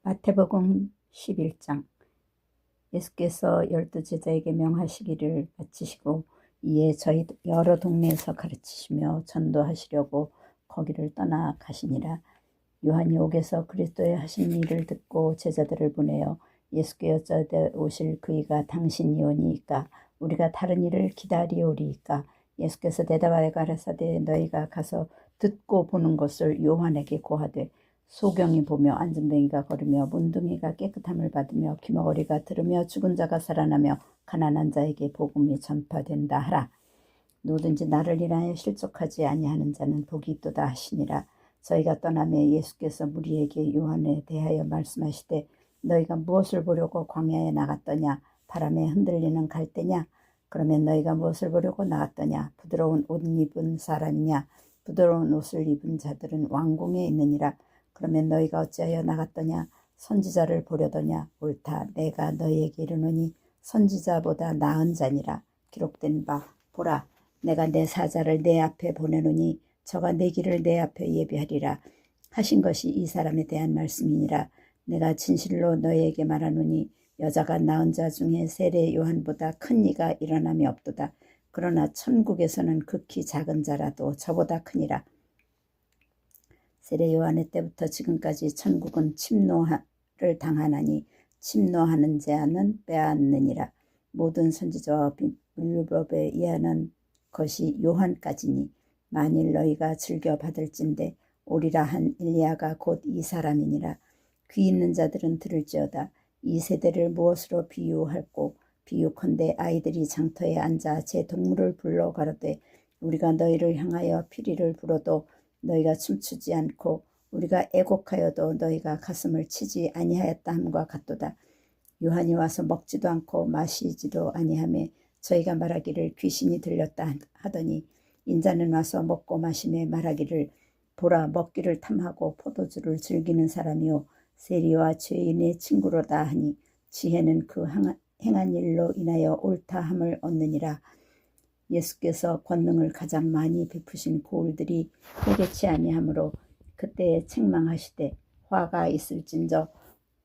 마태복음 11장. 예수께서 12제자에게 명하시기를 마치시고 이에 저희 여러 동네에서 가르치시며 전도하시려고 거기를 떠나 가시니라. 요한이 옥에서 그리스도의 하신 일을 듣고 제자들을 보내어 예수께 여짜되 오실 그이가 당신이오니이까 우리가 다른 일을 기다리오리이까. 예수께서 대답하여 가라사대 너희가 가서 듣고 보는 것을 요한에게 고하되 소경이 보며 안전뱅이가 걸으며 문둥이가 깨끗함을 받으며 귀머거리가 들으며 죽은 자가 살아나며 가난한 자에게 복음이 전파된다 하라. 누구든지 나를 인하여 실족하지 아니하는 자는 복이 있도다 하시니라. 저희가 떠나며 예수께서 무리에게 요한에 대하여 말씀하시되 너희가 무엇을 보려고 광야에 나갔더냐? 바람에 흔들리는 갈대냐? 그러면 너희가 무엇을 보려고 나갔더냐? 부드러운 옷 입은 사람이냐? 부드러운 옷을 입은 자들은 왕궁에 있느니라. 그러면 너희가 어찌하여 나갔더냐? 선지자를 보려더냐? 옳다. 내가 너희에게 이르노니 선지자보다 나은 자니라. 기록된 바 보라, 내가 내 사자를 내 앞에 보내노니 저가 내 길을 내 앞에 예비하리라 하신 것이 이 사람에 대한 말씀이니라. 내가 진실로 너희에게 말하노니 여자가 낳은 자 중에 세례 요한보다 큰 이가 일어남이 없도다. 그러나 천국에서는 극히 작은 자라도 저보다 크니라. 세례 요한의 때부터 지금까지 천국은 침노를 당하나니 침노하는 자는 빼앗느니라. 모든 선지자와 율법에 의하는 것이 요한까지니 만일 너희가 즐겨 받을진대 오리라 한 엘리야가 곧 이 사람이니라. 귀 있는 자들은 들을지어다. 이 세대를 무엇으로 비유할꼬? 비유컨대 아이들이 장터에 앉아 제 동물을 불러 가로되 우리가 너희를 향하여 피리를 불어도 너희가 춤추지 않고 우리가 애곡하여도 너희가 가슴을 치지 아니하였다 함과 같도다. 요한이 와서 먹지도 않고 마시지도 아니하며 저희가 말하기를 귀신이 들렸다 하더니 인자는 와서 먹고 마시며 말하기를 보라, 먹기를 탐하고 포도주를 즐기는 사람이요 세리와 죄인의 친구로다 하니 지혜는 그 행한 일로 인하여 옳다함을 얻느니라. 예수께서 권능을 가장 많이 베푸신 고을들이 회개치 아니하므로 그때에 책망하시되 화가 있을진저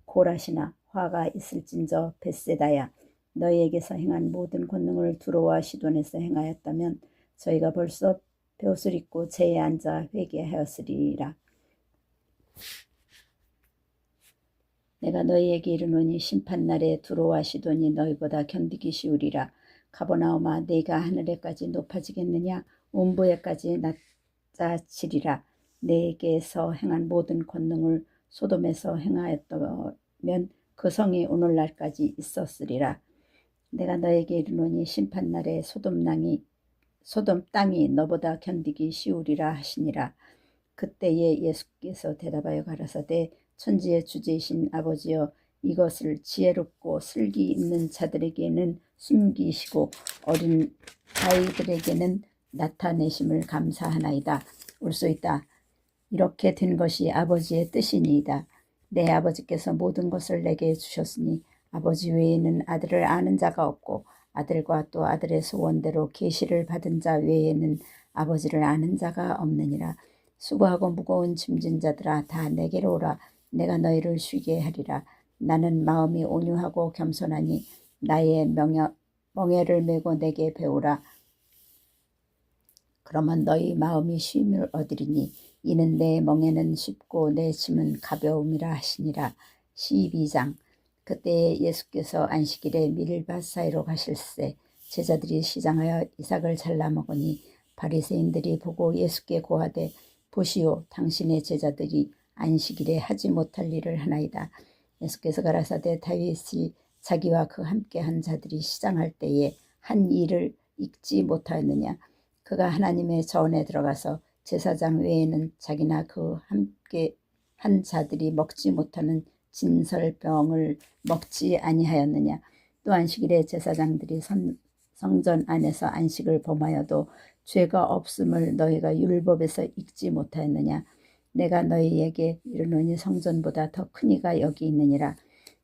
고라시나 화가 있을진저 벳세다야. 너희에게서 행한 모든 권능을 두로와 시돈에서 행하였다면 저희가 벌써 벼옷을 입고 제에 앉아 회개하였으리라. 내가 너희에게 이르노니 심판날에 두로와 시돈이 너희보다 견디기 쉬우리라. 가버나움아, 네가 하늘에까지 높아지겠느냐? 온부에까지 낮아지리라. 네게서 행한 모든 권능을 소돔에서 행하였다면 그 성이 오늘날까지 있었으리라. 내가 너에게 이르노니 심판날에 소돔 땅이 너보다 견디기 쉬우리라 하시니라. 그때에 예수께서 대답하여 가라사대 천지의 주제이신 아버지여, 이것을 지혜롭고 슬기 있는 자들에게는 숨기시고 어린 아이들에게는 나타내심을 감사하나이다. 올 수 있다. 이렇게 된 것이 아버지의 뜻이니이다. 내 아버지께서 모든 것을 내게 주셨으니 아버지 외에는 아들을 아는 자가 없고 아들과 또 아들의 소원대로 계시를 받은 자 외에는 아버지를 아는 자가 없느니라. 수고하고 무거운 짐진 자들아, 다 내게로 오라. 내가 너희를 쉬게 하리라. 나는 마음이 온유하고 겸손하니 나의 멍에를 메고 내게 배우라. 그러면 너희 마음이 쉼을 얻으리니 이는 내 멍에는 쉽고 내 짐은 가벼움이라 하시니라. 12장. 그때에 예수께서 안식일에 밀밭 사이로 가실새 제자들이 시장하여 이삭을 잘라 먹으니 바리새인들이 보고 예수께 고하되 보시오, 당신의 제자들이 안식일에 하지 못할 일을 하나이다. 예수께서 가라사대 다윗이 자기와 그 함께 한 자들이 시장할 때에 한 일을 잊지 못하였느냐? 그가 하나님의 저원에 들어가서 제사장 외에는 자기나 그 함께 한 자들이 먹지 못하는 진설병을 먹지 아니하였느냐? 또 안식일에 제사장들이 성전 안에서 안식을 범하여도 죄가 없음을 너희가 율법에서 읽지 못하였느냐? 내가 너희에게 이르노니 성전보다 더 큰 이가 여기 있느니라.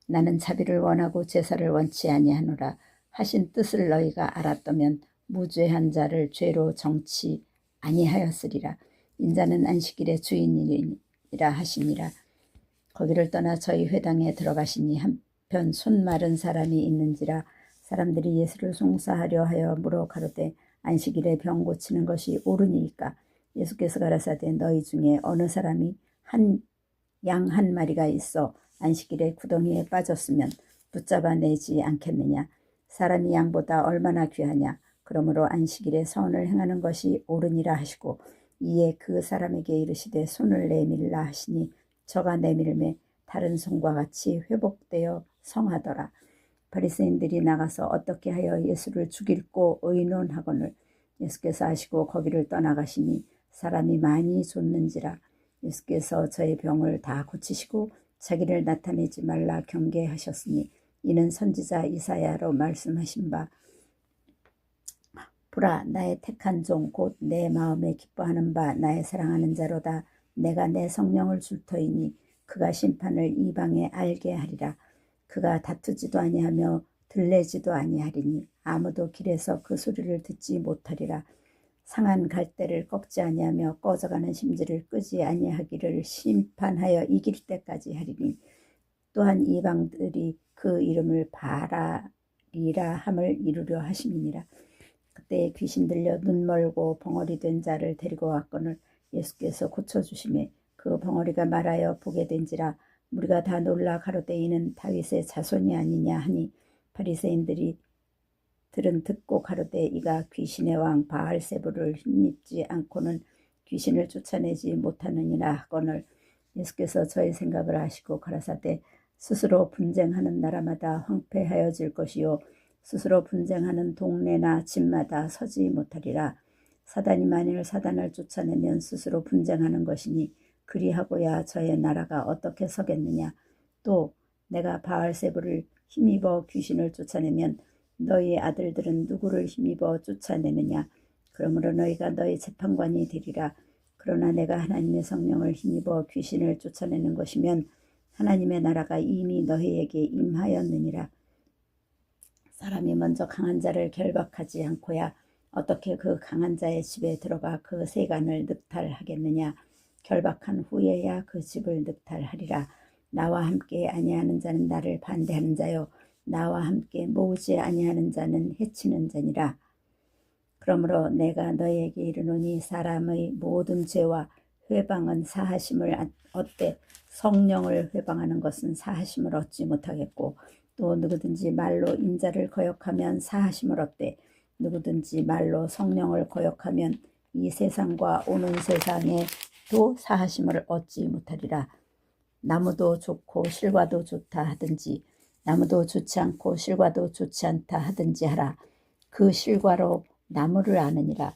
나는 자비를 원하고 제사를 원치 아니하노라 하신 뜻을 너희가 알았다면 무죄한 자를 죄로 정치 아니하였으리라. 인자는 안식일의 주인이라 하시니라. 거기를 떠나 저희 회당에 들어가시니 한편 손 마른 사람이 있는지라 사람들이 예수를 송사하려 하여 물어 가로되 안식일에 병 고치는 것이 옳으니이까. 예수께서 가라사대 너희 중에 어느 사람이 양 한 마리가 있어 안식일에 구덩이에 빠졌으면 붙잡아 내지 않겠느냐. 사람이 양보다 얼마나 귀하냐. 그러므로 안식일에 선을 행하는 것이 옳으니라 하시고 이에 그 사람에게 이르시되 손을 내밀라 하시니 저가 내밀매 다른 손과 같이 회복되어 성하더라. 바리새인들이 나가서 어떻게 하여 예수를 죽일고 의논하거늘 예수께서 아시고 거기를 떠나가시니 사람이 많이 좇는지라. 예수께서 저의 병을 다 고치시고 자기를 나타내지 말라 경계하셨으니 이는 선지자 이사야로 말씀하신 바 보라 나의 택한 종 곧 내 마음에 기뻐하는 바 나의 사랑하는 자로다. 내가 내 성령을 줄 터이니 그가 심판을 이방에 알게 하리라. 그가 다투지도 아니하며 들레지도 아니하리니 아무도 길에서 그 소리를 듣지 못하리라. 상한 갈대를 꺾지 아니하며 꺼져가는 심지를 끄지 아니하기를 심판하여 이길 때까지 하리니 또한 이방들이 그 이름을 바라리라 함을 이루려 하심이니라. 그때 귀신 들려 눈 멀고 벙어리 된 자를 데리고 왔거늘 예수께서 고쳐주심에 그 벙어리가 말하여 보게 된지라. 우리가 다 놀라 가로되 이는 다윗의 자손이 아니냐 하니 바리새인들이 들은 듣고 가로되 이가 귀신의 왕 바알세불을 힘입지 않고는 귀신을 쫓아내지 못하느니라 하거늘 예수께서 저의 생각을 아시고 가라사대 스스로 분쟁하는 나라마다 황폐하여질 것이요 스스로 분쟁하는 동네나 집마다 서지 못하리라. 사단이 만일 사단을 쫓아내면 스스로 분쟁하는 것이니 그리하고야 저의 나라가 어떻게 서겠느냐. 또 내가 바알세불을 힘입어 귀신을 쫓아내면 너희 아들들은 누구를 힘입어 쫓아내느냐. 그러므로 너희가 너희 재판관이 되리라. 그러나 내가 하나님의 성령을 힘입어 귀신을 쫓아내는 것이면 하나님의 나라가 이미 너희에게 임하였느니라. 사람이 먼저 강한 자를 결박하지 않고야 어떻게 그 강한 자의 집에 들어가 그 세간을 늑탈하겠느냐. 결박한 후에야 그 집을 늑탈하리라. 나와 함께 아니하는 자는 나를 반대하는 자요 나와 함께 모으지 아니하는 자는 해치는 자니라. 그러므로 내가 너희에게 이르노니 사람의 모든 죄와 회방은 사하심을 얻되 성령을 회방하는 것은 사하심을 얻지 못하겠고 또 누구든지 말로 인자를 거역하면 사하심을 얻되 누구든지 말로 성령을 거역하면 이 세상과 오는 세상에도 사하심을 얻지 못하리라. 나무도 좋고 실과도 좋다 하든지 나무도 좋지 않고 실과도 좋지 않다 하든지 하라. 그 실과로 나무를 아느니라.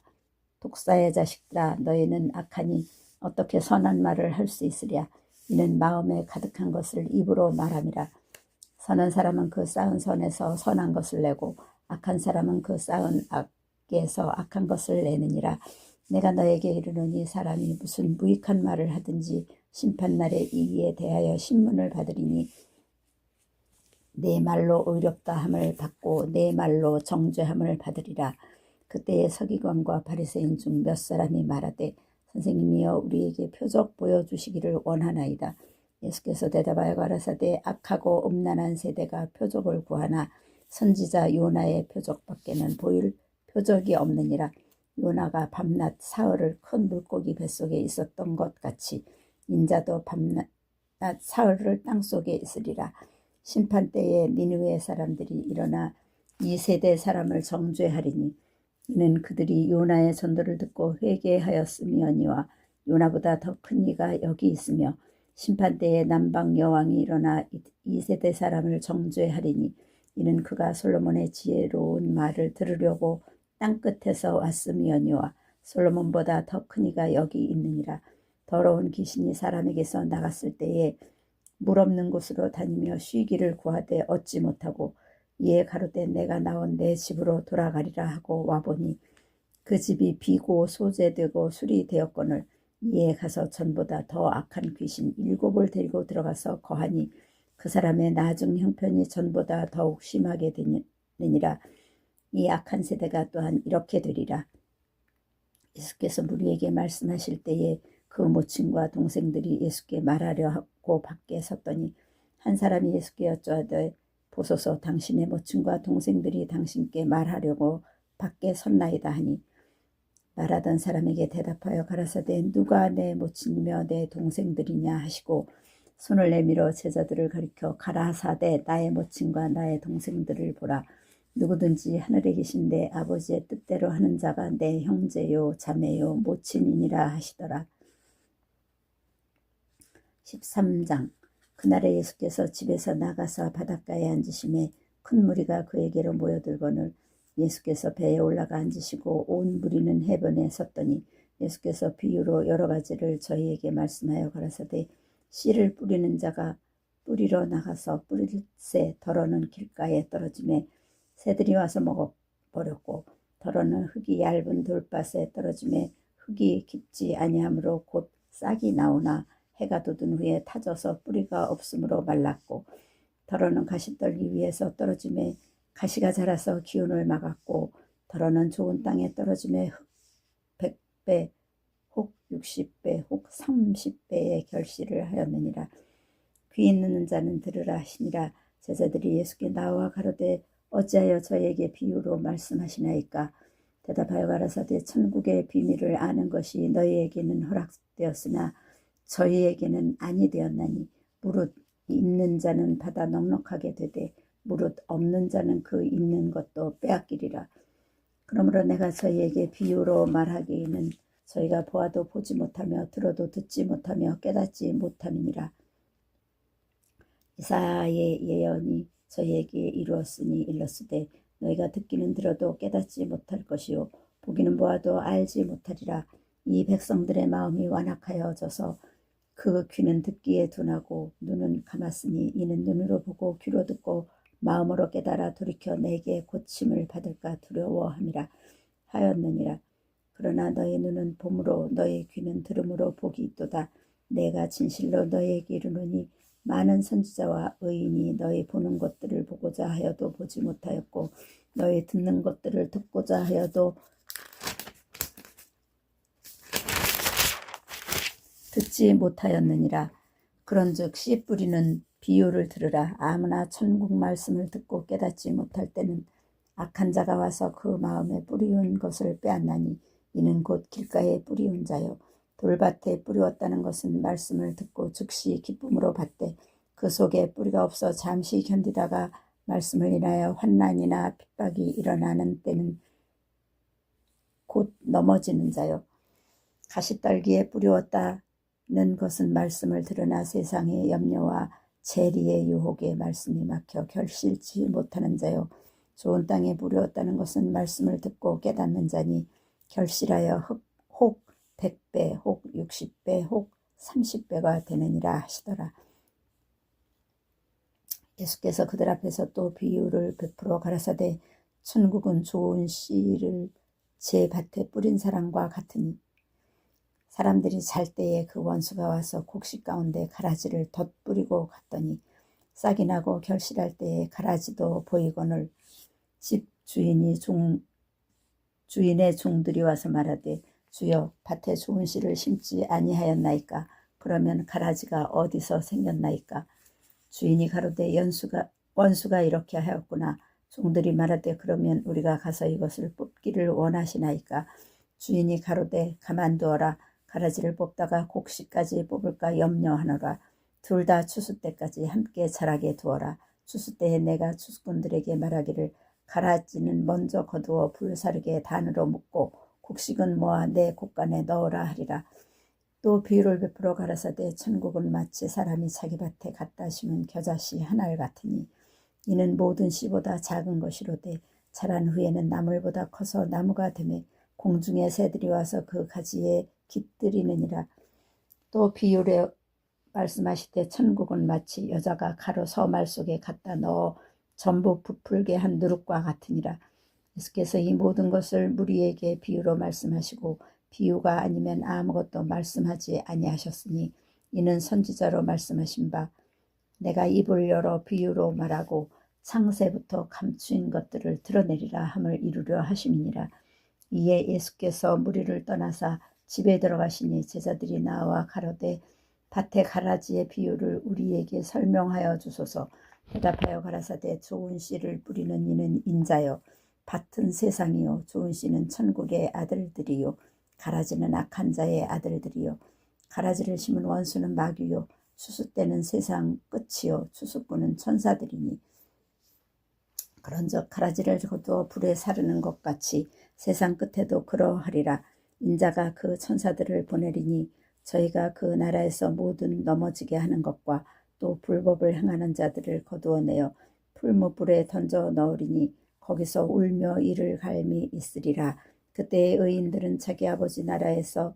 독사의 자식들아 너희는 악하니 어떻게 선한 말을 할 수 있으랴. 이는 마음에 가득한 것을 입으로 말함이라. 선한 사람은 그 쌓은 선에서 선한 것을 내고 악한 사람은 그 쌓은 악에서 악한 것을 내느니라. 내가 너에게 이르노니 사람이 무슨 무익한 말을 하든지 심판날에 이에 대하여 신문을 받으리니 내 말로 의롭다 함을 받고 내 말로 정죄함을 받으리라. 그때에 서기관과 바리새인 중 몇 사람이 말하되 선생님이여 우리에게 표적 보여주시기를 원하나이다. 예수께서 대답하여 가라사대 악하고 음란한 세대가 표적을 구하나 선지자 요나의 표적밖에는 보일 표적이 없느니라. 요나가 밤낮 사흘을 큰 물고기 뱃속에 있었던 것 같이 인자도 밤낮 사흘을 땅속에 있으리라. 심판때에 니느웨 사람들이 일어나 이 세대 사람을 정죄하리니 이는 그들이 요나의 전도를 듣고 회개하였음이니와 요나보다 더 큰 이가 여기 있으며 심판때에 남방 여왕이 일어나 이 세대 사람을 정죄하리니 이는 그가 솔로몬의 지혜로운 말을 들으려고 땅끝에서 왔음이니와 솔로몬보다 더 큰 이가 여기 있느니라. 더러운 귀신이 사람에게서 나갔을 때에 물 없는 곳으로 다니며 쉬기를 구하되 얻지 못하고 이에 가로되 내가 나온 내 집으로 돌아가리라 하고 와보니 그 집이 비고 소재되고 술이 되었거늘 이에 가서 전보다 더 악한 귀신 7을 데리고 들어가서 거하니 그 사람의 나중 형편이 전보다 더욱 심하게 되느니라. 이 악한 세대가 또한 이렇게 되리라. 예수께서 무리에게 말씀하실 때에 그 모친과 동생들이 예수께 말하려 하고 밖에 섰더니 한 사람이 예수께 여쭈어되 보소서 당신의 모친과 동생들이 당신께 말하려고 밖에 섰나이다 하니 말하던 사람에게 대답하여 가라사대 누가 내 모친이며 내 동생들이냐 하시고 손을 내밀어 제자들을 가리켜 가라사대 나의 모친과 나의 동생들을 보라. 누구든지 하늘에 계신 내 아버지의 뜻대로 하는 자가 내 형제요 자매요 모친이니라 하시더라. 13장. 그날에 예수께서 집에서 나가서 바닷가에 앉으심에 큰 무리가 그에게로 모여들거늘 예수께서 배에 올라가 앉으시고 온 무리는 해변에 섰더니 예수께서 비유로 여러 가지를 저희에게 말씀하여 가라사대 씨를 뿌리는 자가 뿌리러 나가서 뿌릴새 덜어는 길가에 떨어짐에 새들이 와서 먹어버렸고 덜어는 흙이 얇은 돌밭에 떨어짐에 흙이 깊지 아니하므로 곧 싹이 나오나 해가 돋은 후에 타져서 뿌리가 없으므로 말랐고 덜어는 가시떨기 위에서 떨어짐에 가시가 자라서 기운을 막았고 덜어는 좋은 땅에 떨어짐에 흙 100배 혹 60배 혹 30배의 결실을 하였느니라. 귀 있는 자는 들으라 하시니라. 제자들이 예수께 나와 가로되 어찌하여 저에게 비유로 말씀하시나이까. 대답하여 가라사대 천국의 비밀을 아는 것이 너희에게는 허락되었으나 저희에게는 아니 되었나니 무릇 있는 자는 받아 넉넉하게 되되 무릇 없는 자는 그 있는 것도 빼앗기리라. 그러므로 내가 저희에게 비유로 말하기에는 저희가 보아도 보지 못하며 들어도 듣지 못하며 깨닫지 못함이니라. 이사야의 예언이 저희에게 이루었으니 일렀으되 너희가 듣기는 들어도 깨닫지 못할 것이요 보기는 보아도 알지 못하리라. 이 백성들의 마음이 완악하여져서 그 귀는 듣기에 둔하고 눈은 감았으니 이는 눈으로 보고 귀로 듣고 마음으로 깨달아 돌이켜 내게 고침을 받을까 두려워함이라 하였느니라. 그러나 너희 눈은 봄으로 너희 귀는 들음으로 복이 있도다. 내가 진실로 너희에게 이르노니 많은 선지자와 의인이 너희 보는 것들을 보고자 하여도 보지 못하였고 너희 듣는 것들을 듣고자 하여도 듣지 못하였느니라. 그런즉 씨 뿌리는 비유를 들으라. 아무나 천국 말씀을 듣고 깨닫지 못할 때는 악한 자가 와서 그 마음에 뿌리운 것을 빼앗나니 이는 곧 길가에 뿌리운 자요 돌밭에 뿌리웠다는 것은 말씀을 듣고 즉시 기쁨으로 받되 그 속에 뿌리가 없어 잠시 견디다가 말씀을 인하여 환난이나 핍박이 일어나는 때는 곧 넘어지는 자요 가시떨기에 뿌리웠다는 것은 말씀을 들으나 세상의 염려와 재리의 유혹에 말씀이 막혀 결실치 못하는 자요 좋은 땅에 뿌리웠다는 것은 말씀을 듣고 깨닫는 자니 결실하여 혹 100배 혹 60배 혹 30배가 되느니라 하시더라. 예수께서 그들 앞에서 또 비유를 베풀어 가라사대 천국은 좋은 씨를 제 밭에 뿌린 사람과 같으니 사람들이 잘 때에 그 원수가 와서 곡식 가운데 가라지를 덧뿌리고 갔더니 싹이 나고 결실할 때에 가라지도 보이거늘 집 주인의 종들이 와서 말하되 주여 밭에 좋은 씨를 심지 아니하였나이까. 그러면 가라지가 어디서 생겼나이까. 주인이 가로되 원수가 이렇게 하였구나. 종들이 말하되 그러면 우리가 가서 이것을 뽑기를 원하시나이까. 주인이 가로되 가만두어라. 가라지를 뽑다가 곡식까지 뽑을까 염려하노라. 둘 다 추수 때까지 함께 자라게 두어라. 추수 때에 내가 추수꾼들에게 말하기를 가라지는 먼저 거두어 불사르게 단으로 묶고 곡식은 모아 내 곡간에 넣으라 하리라. 또 비유를 베풀어 가라사대 천국은 마치 사람이 자기 밭에 갖다 심은 겨자씨 하나를 같으니 이는 모든 씨보다 작은 것이로되 자란 후에는 나물보다 커서 나무가 되매 공중의 새들이 와서 그 가지에 깃들이느니라. 또 비유를 말씀하시되 천국은 마치 여자가 가루 서말 속에 갖다 넣어 전부 부풀게 한 누룩과 같으니라. 예수께서 이 모든 것을 무리에게 비유로 말씀하시고 비유가 아니면 아무것도 말씀하지 아니하셨으니 이는 선지자로 말씀하신 바 내가 입을 열어 비유로 말하고 창세부터 감추인 것들을 드러내리라 함을 이루려 하심이니라. 이에 예수께서 무리를 떠나사 집에 들어가시니 제자들이 나와 가로되 밭의 가라지의 비유를 우리에게 설명하여 주소서. 대답하여 가라사대 좋은 씨를 뿌리는 이는 인자요 밭은 세상이요 좋은 씨는 천국의 아들들이요 가라지는 악한 자의 아들들이요 가라지를 심은 원수는 마귀요 추수 때는 세상 끝이요 추수꾼은 천사들이니 그런즉 가라지를 거두어 불에 사르는 것 같이 세상 끝에도 그러하리라. 인자가 그 천사들을 보내리니 저희가 그 나라에서 모든 넘어지게 하는 것과 또 불법을 행하는 자들을 거두어내어 풀무불에 던져 넣으리니 거기서 울며 이를 갈미 있으리라. 그때의 의인들은 자기 아버지 나라에서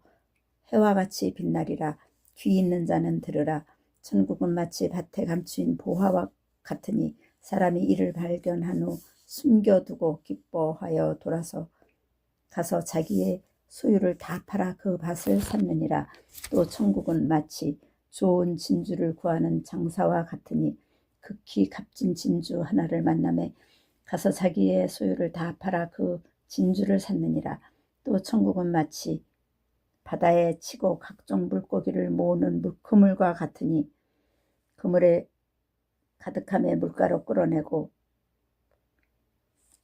해와 같이 빛나리라. 귀 있는 자는 들으라. 천국은 마치 밭에 감추인 보화와 같으니 사람이 이를 발견한 후 숨겨두고 기뻐하여 돌아서 가서 자기의 소유를 다 팔아 그 밭을 샀느니라. 또 천국은 마치 좋은 진주를 구하는 장사와 같으니 극히 값진 진주 하나를 만나매 가서 자기의 소유를 다 팔아 그 진주를 샀느니라. 또 천국은 마치 바다에 치고 각종 물고기를 모으는 그물과 같으니 그물에 가득함에 물가로 끌어내고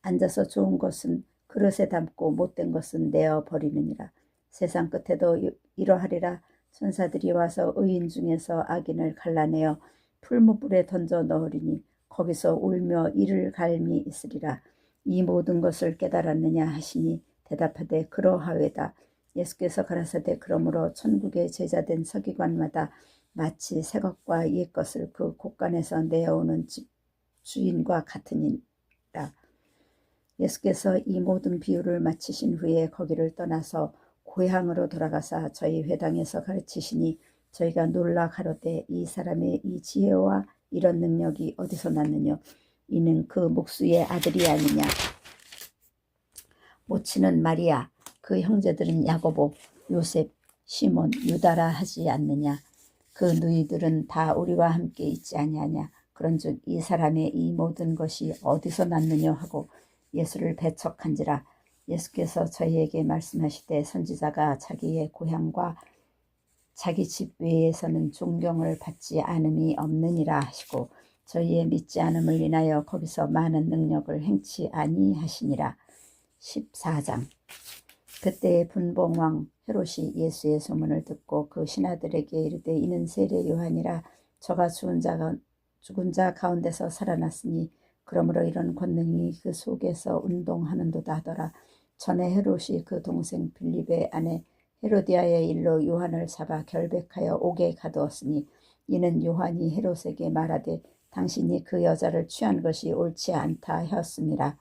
앉아서 좋은 것은 그릇에 담고 못된 것은 내어 버리느니라. 세상 끝에도 이러하리라. 천사들이 와서 의인 중에서 악인을 갈라내어 풀무불에 던져 넣으리니 거기서 울며 이를 갈미 있으리라. 이 모든 것을 깨달았느냐 하시니 대답하되 그러하외다. 예수께서 가라사대 그러므로 천국의 제자된 서기관마다 마치 새 것과 옛 것을 그 곳간에서 내어오는 집 주인과 같으니라. 예수께서 이 모든 비유를 마치신 후에 거기를 떠나서 고향으로 돌아가사 저희 회당에서 가르치시니 저희가 놀라 가로되 이 사람의 이 지혜와 이런 능력이 어디서 났느냐. 이는 그 목수의 아들이 아니냐. 모치는 마리아, 그 형제들은 야고보, 요셉, 시몬, 유다라 하지 않느냐. 그 누이들은 다 우리와 함께 있지 아니하냐. 그런즉 이 사람의 이 모든 것이 어디서 났느냐 하고 예수를 배척한지라. 예수께서 저희에게 말씀하시되 선지자가 자기의 고향과 자기 집 외에서는 존경을 받지 않음이 없느니라 하시고 저희의 믿지 않음을 인하여 거기서 많은 능력을 행치 아니하시니라. 14장. 그때 분봉왕 헤롯이 예수의 소문을 듣고 그 신하들에게 이르되 이는 세례 요한이라. 저가 죽은 자 가운데서 살아났으니 그러므로 이런 권능이 그 속에서 운동하는도다 하더라. 전에 헤롯이 그 동생 빌립의 아내 헤로디아의 일로 요한을 잡아 결백하여 옥에 가두었으니 이는 요한이 헤롯에게 말하되 당신이 그 여자를 취한 것이 옳지 않다 하였음이라.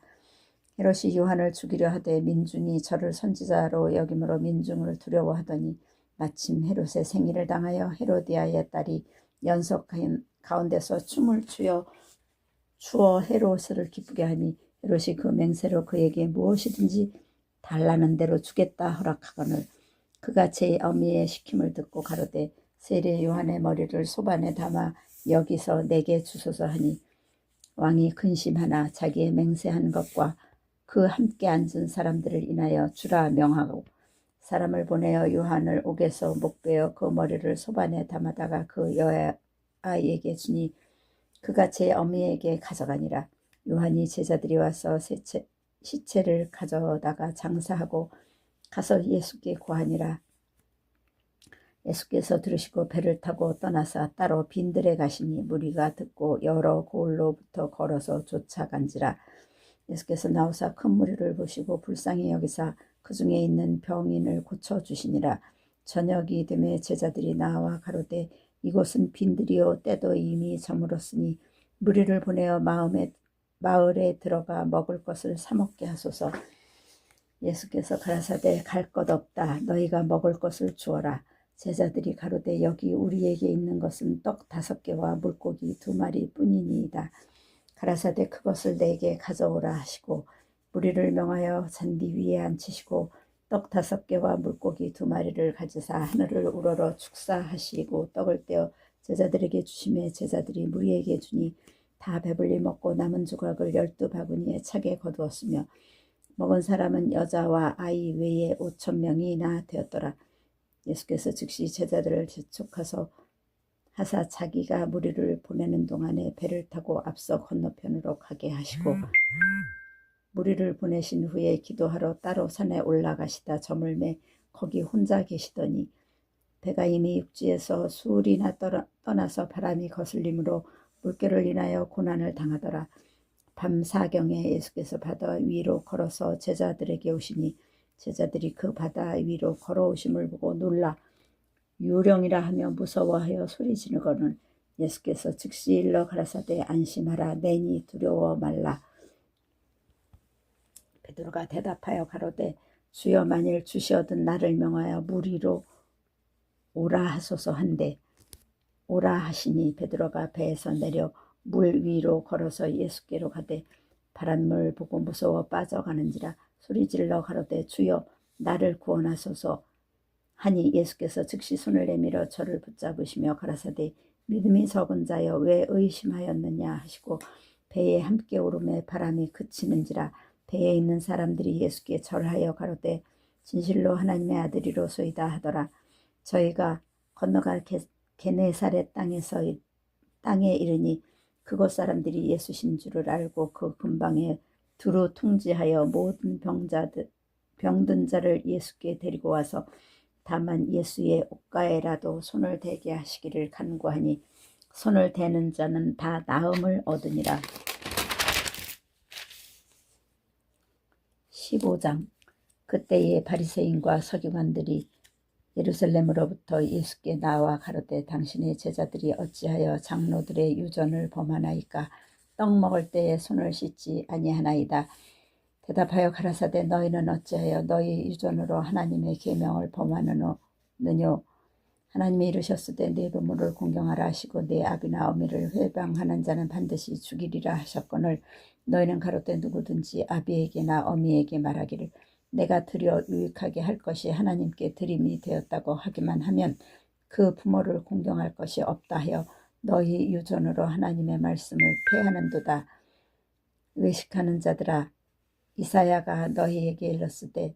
헤롯이 요한을 죽이려 하되 민중이 저를 선지자로 여김으로 민중을 두려워하더니 마침 헤롯의 생일을 당하여 헤로디아의 딸이 연석 가운데서 춤을 추어 헤롯을 기쁘게 하니 헤롯이 그 맹세로 그에게 무엇이든지 달라는 대로 주겠다 허락하거늘 그가 제 어미의 시킴을 듣고 가로되 세례 요한의 머리를 소반에 담아 여기서 내게 주소서 하니 왕이 근심하나 자기의 맹세한 것과 그 함께 앉은 사람들을 인하여 주라 명하고 사람을 보내어 요한을 옥에서 목베어 그 머리를 소반에 담아다가 그 여아에게 주니 그가 제 어미에게 가져가니라. 요한이 제자들이 와서 시체를 가져다가 장사하고 가서 예수께 고하니라. 예수께서 들으시고 배를 타고 떠나사 따로 빈들에 가시니 무리가 듣고 여러 고을로부터 걸어서 쫓아간지라. 예수께서 나오사 큰 무리를 보시고 불쌍히 여기사 그 중에 있는 병인을 고쳐주시니라. 저녁이 되매 제자들이 나와 가로되 이곳은 빈들이요 때도 이미 저물었으니 무리를 보내어 마을에 들어가 먹을 것을 사 먹게 하소서. 예수께서 가라사대 갈 것 없다. 너희가 먹을 것을 주어라. 제자들이 가로되 여기 우리에게 있는 것은 떡 5개와 물고기 2마리 뿐이니이다. 가라사대 그것을 내게 가져오라 하시고 무리를 명하여 잔디 위에 앉히시고 떡 5개와 물고기 2마리를 가지사 하늘을 우러러 축사하시고 떡을 떼어 제자들에게 주시매 제자들이 무리에게 주니 다 배불리 먹고 남은 조각을 12바구니에 차게 거두었으며 먹은 사람은 여자와 아이 외에 5,000명이나 되었더라. 예수께서 즉시 제자들을 재촉하사 자기가 무리를 보내는 동안에 배를 타고 앞서 건너편으로 가게 하시고 무리를 보내신 후에 기도하러 따로 산에 올라가시다 저물매 거기 혼자 계시더니 배가 이미 육지에서 수울이나 떠나서 바람이 거슬림으로 물결을 인하여 고난을 당하더라. 밤 사경에 예수께서 바다 위로 걸어서 제자들에게 오시니 제자들이 그 바다 위로 걸어오심을 보고 놀라 유령이라 하며 무서워하여 소리 지르거늘 예수께서 즉시 일러 가라사대 안심하라 내니 두려워 말라. 베드로가 대답하여 가로되 주여 만일 주시어든 나를 명하여 물 위로 오라 하소서 한데 오라 하시니 베드로가 배에서 내려 물 위로 걸어서 예수께로 가되 바람을 보고 무서워 빠져가는지라 소리질러 가로되 주여 나를 구원하소서 하니 예수께서 즉시 손을 내밀어 저를 붙잡으시며 가라사대 믿음이 적은 자여 왜 의심하였느냐 하시고 배에 함께 오르매 바람이 그치는지라 배에 있는 사람들이 예수께 절하여 가로되 진실로 하나님의 아들이로소이다 하더라. 저희가 건너가 게네사렛 땅에 이르니 그곳 사람들이 예수신 줄을 알고 그 근방에 두루 통지하여 모든 병든 자를 예수께 데리고 와서 다만 예수의 옷가에라도 손을 대게 하시기를 간구하니 손을 대는 자는 다 나음을 얻으니라. 15장. 그때에 바리새인과 서기관들이 예루살렘으로부터 예수께 나와 가로되 당신의 제자들이 어찌하여 장로들의 유전을 범하나이까 떡 먹을 때에 손을 씻지 아니하나이다. 대답하여 가라사대 너희는 어찌하여 너희 유전으로 하나님의 계명을 범하느뇨. 하나님이 이르셨으되 네 부모를 공경하라 하시고 네 아비나 어미를 회방하는 자는 반드시 죽이리라 하셨거늘 너희는 가로되 누구든지 아비에게나 어미에게 말하기를 내가 드려 유익하게 할 것이 하나님께 드림이 되었다고 하기만 하면 그 부모를 공경할 것이 없다 하여 너희 유전으로 하나님의 말씀을 폐하는도다. 외식하는 자들아 이사야가 너희에게 일렀으되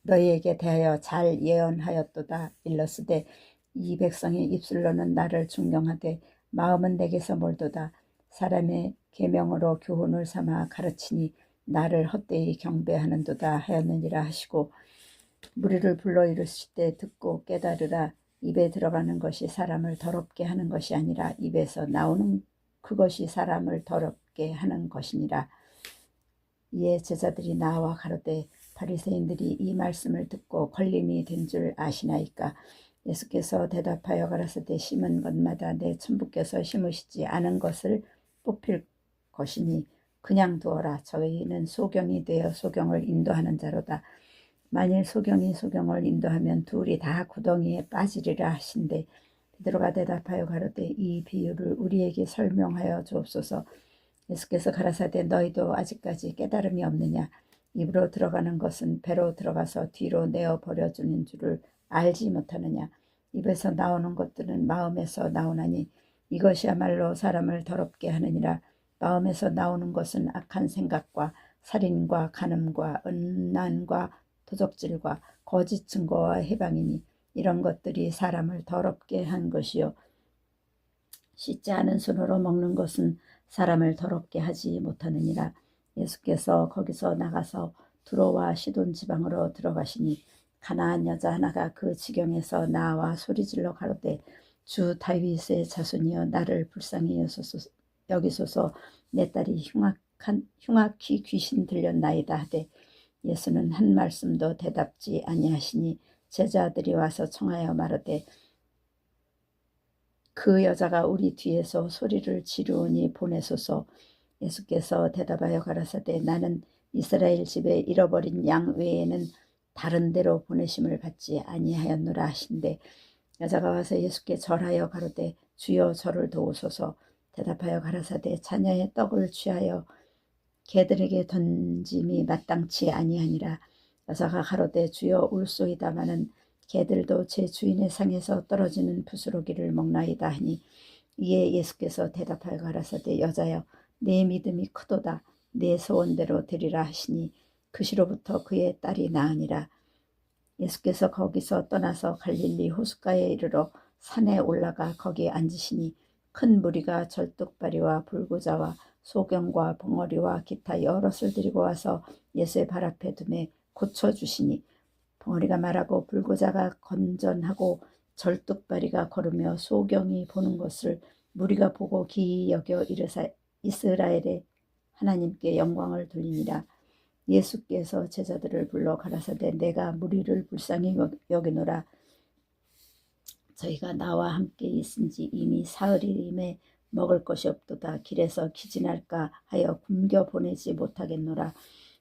너희에게 대하여 잘 예언하였도다. 일렀으되 이 백성의 입술로는 나를 존경하되 마음은 내게서 멀도다. 사람의 계명으로 교훈을 삼아 가르치니 나를 헛되이 경배하는도다 하였느니라 하시고 무리를 불러 이르시되 듣고 깨달으라. 입에 들어가는 것이 사람을 더럽게 하는 것이 아니라 입에서 나오는 그것이 사람을 더럽게 하는 것이니라. 이에 제자들이 나와 가로되 바리새인들이 이 말씀을 듣고 걸림이 된 줄 아시나이까. 예수께서 대답하여 가라사대 심은 것마다 내 천부께서 심으시지 않은 것을 뽑힐 것이니 그냥 두어라. 저희는 소경이 되어 소경을 인도하는 자로다. 만일 소경이 소경을 인도하면 둘이 다 구덩이에 빠지리라 하신대. 베드로가 대답하여 가로되 이 비유를 우리에게 설명하여 주옵소서. 예수께서 가라사대 너희도 아직까지 깨달음이 없느냐. 입으로 들어가는 것은 배로 들어가서 뒤로 내어 버려주는 줄을 알지 못하느냐. 입에서 나오는 것들은 마음에서 나오나니 이것이야말로 사람을 더럽게 하느니라. 마음에서 나오는 것은 악한 생각과 살인과 간음과 음란과 도적질과 거짓 증거와 해방이니 이런 것들이 사람을 더럽게 한 것이요 씻지 않은 손으로 먹는 것은 사람을 더럽게 하지 못하느니라. 예수께서 거기서 나가서 두로와 시돈 지방으로 들어가시니 가나안 여자 하나가 그 지경에서 나와 소리질러 가로되 주 다윗의 자손이여 나를 불쌍히 여기소서. 내 딸이 흉악히 귀신 들렸나이다 하되 예수는 한 말씀도 대답지 아니하시니 제자들이 와서 청하여 말하되 그 여자가 우리 뒤에서 소리를 지르오니 보내소서. 예수께서 대답하여 가라사대 나는 이스라엘 집에 잃어버린 양 외에는 다른 데로 보내심을 받지 아니하였노라 하신대. 여자가 와서 예수께 절하여 가로되 주여 저를 도우소서. 대답하여 가라사대 자녀의 떡을 취하여 개들에게 던짐이 마땅치 아니하니라. 여자가 가로되 주여 울소이다마는 개들도 제 주인의 상에서 떨어지는 부스러기를 먹나이다 하니 이에 예수께서 대답하여 가라사대 여자여 내 믿음이 크도다. 내 소원대로 되리라 하시니 그 시로부터 그의 딸이 나으니라. 예수께서 거기서 떠나서 갈릴리 호숫가에 이르러 산에 올라가 거기에 앉으시니 큰 무리가 절뚝발이와 불구자와 소경과 벙어리와 기타 여럿을 데리고 와서 예수의 발 앞에 두매 고쳐주시니 벙어리가 말하고 불구자가 건전하고 절뚝발이가 걸으며 소경이 보는 것을 무리가 보고 기이 여겨 이르사 이스라엘의 하나님께 영광을 돌리니라. 예수께서 제자들을 불러 가라사대 내가 무리를 불쌍히 여기노라. 저희가 나와 함께 있은지 이미 사흘임에 먹을 것이 없도다. 길에서 기진할까 하여 굶겨 보내지 못하겠노라.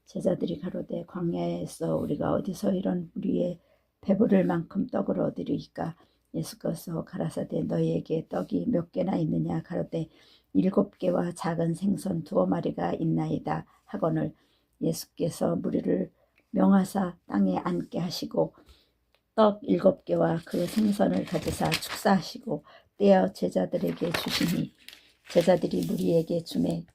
제자들이 가로되 광야에서 우리가 어디서 이런 무리에 배부를 만큼 떡을 얻으리이까. 예수께서 가라사대 너희에게 떡이 몇 개나 있느냐. 가로되 7개와 작은 생선 2마리가 있나이다 하거늘 예수께서 무리를 명하사 땅에 앉게 하시고 떡 7개와 그 생선을 가지사 축사하시고 떼어 제자들에게 주시니 제자들이 무리에게 주매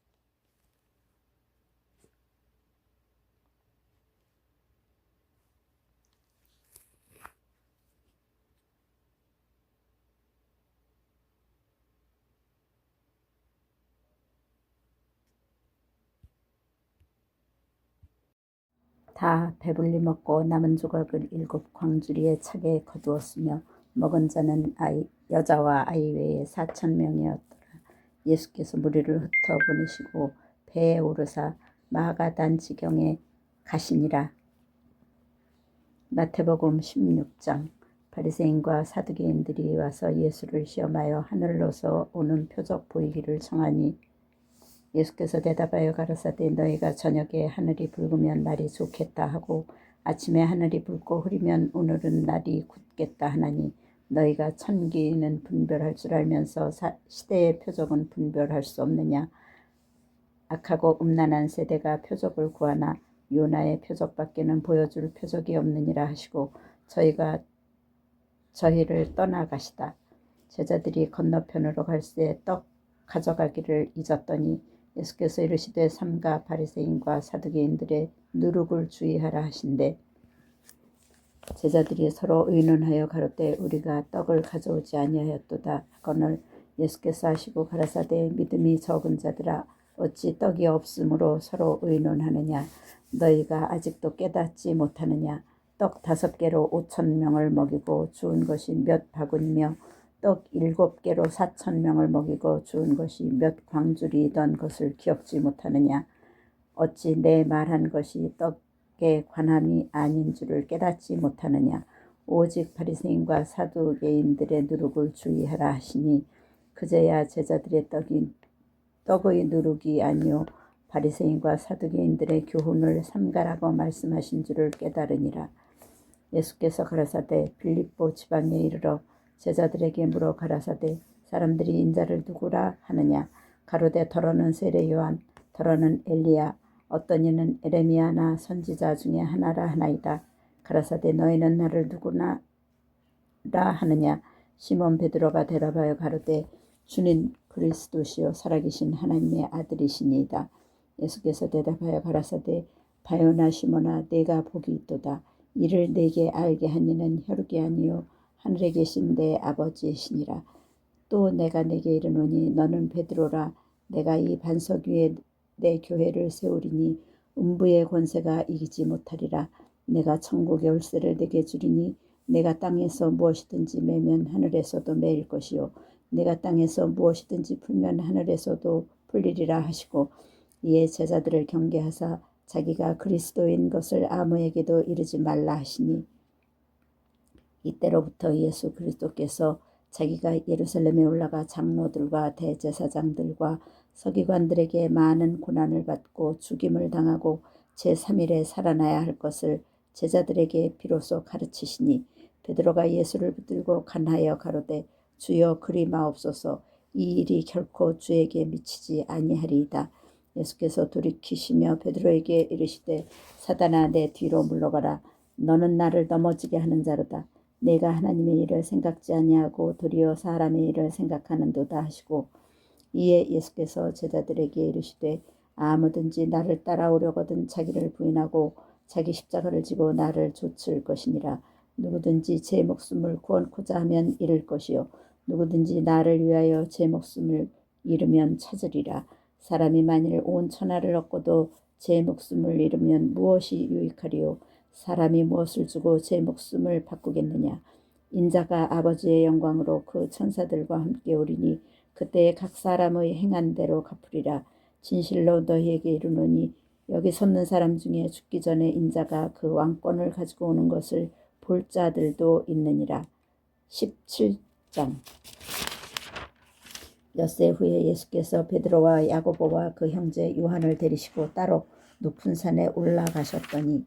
다 배불리 먹고 남은 조각을 7 광주리에 차게 거두었으며 먹은 자는 여자와 아이 외에 4,000명이었더라. 예수께서 무리를 흩어 보내시고 배에 오르사 마가단 지경에 가시니라. 마태복음 16장. 바리새인과 사두개인들이 와서 예수를 시험하여 하늘로서 오는 표적 보이기를 청하니 예수께서 대답하여 가라사대 너희가 저녁에 하늘이 붉으면 날이 좋겠다 하고 아침에 하늘이 붉고 흐리면 오늘은 날이 굳겠다 하나니 너희가 천기는 분별할 줄 알면서 시대의 표적은 분별할 수 없느냐. 악하고 음란한 세대가 표적을 구하나 요나의 표적밖에는 보여줄 표적이 없느니라 하시고 저희를 떠나가시다. 제자들이 건너편으로 갈새 떡 가져가기를 잊었더니 예수께서 이르시되 삼가 바리새인과 사두개인들의 누룩을 주의하라 하신대 제자들이 서로 의논하여 가로되 우리가 떡을 가져오지 아니하였도다 하거늘 예수께서 하시고 가라사대 믿음이 적은 자들아 어찌 떡이 없으므로 서로 의논하느냐. 너희가 아직도 깨닫지 못하느냐. 떡 5개로 5,000명을 먹이고 주운 것이 몇 바구니며 떡 7개로 4,000명을 먹이고 주운 것이 몇 광주리던 것을 기억지 못하느냐. 어찌 내 말한 것이 떡에 관함이 아닌 줄을 깨닫지 못하느냐. 오직 바리새인과 사두개인들의 누룩을 주의하라 하시니 그제야 제자들의 떡의 누룩이 아니요 바리새인과 사두개인들의 교훈을 삼가라고 말씀하신 줄을 깨달으니라. 예수께서 가라사대 빌립보 지방에 이르러 제자들에게 물어 가라사대 사람들이 인자를 누구라 하느냐. 가로되 더러는 세례 요한 더러는 엘리야 어떤 이는 에레미야나 선지자 중에 하나라 하나이다. 가라사대 너희는 나를 누구나라 하느냐. 시몬 베드로가 대답하여 가로되 주는 그리스도시요 살아계신 하나님의 아들이시니이다. 예수께서 대답하여 가라사대 바요나 시몬아 네가 복이 있도다. 이를 내게 알게 한 이는 혈육이 아니요 하늘에 계신 내 아버지이시니라. 또 내가 내게 이르노니 너는 베드로라. 내가 이 반석 위에 내 교회를 세우리니 음부의 권세가 이기지 못하리라. 내가 천국의 열쇠를 내게 주리니 내가 땅에서 무엇이든지 매면 하늘에서도 매일 것이요 내가 땅에서 무엇이든지 풀면 하늘에서도 풀리리라 하시고 이에 제자들을 경계하사 자기가 그리스도인 것을 아무에게도 이르지 말라 하시니 이때로부터 예수 그리스도께서 자기가 예루살렘에 올라가 장로들과 대제사장들과 서기관들에게 많은 고난을 받고 죽임을 당하고 제3일에 살아나야 할 것을 제자들에게 비로소 가르치시니 베드로가 예수를 붙들고 간하여 가로되 주여 그리 마옵소서 이 일이 결코 주에게 미치지 아니하리이다. 예수께서 돌이키시며 베드로에게 이르시되 사단아 내 뒤로 물러가라. 너는 나를 넘어지게 하는 자로다. 내가 하나님의 일을 생각지 아니하고 도리어 사람의 일을 생각하는도다 하시고 이에 예수께서 제자들에게 이르시되 아무든지 나를 따라오려거든 자기를 부인하고 자기 십자가를 지고 나를 좇을 것이니라. 누구든지 제 목숨을 구원코자 하면 잃을 것이요 누구든지 나를 위하여 제 목숨을 잃으면 찾으리라. 사람이 만일 온 천하를 얻고도 제 목숨을 잃으면 무엇이 유익하리요? 사람이 무엇을 주고 제 목숨을 바꾸겠느냐? 인자가 아버지의 영광으로 그 천사들과 함께 오리니 그때에 각 사람의 행한 대로 갚으리라. 진실로 너희에게 이르노니 여기 섰는 사람 중에 죽기 전에 인자가 그 왕권을 가지고 오는 것을 볼 자들도 있느니라. 17장. 엿새 후에 예수께서 베드로와 야고보와 그 형제 요한을 데리시고 따로 높은 산에 올라가셨더니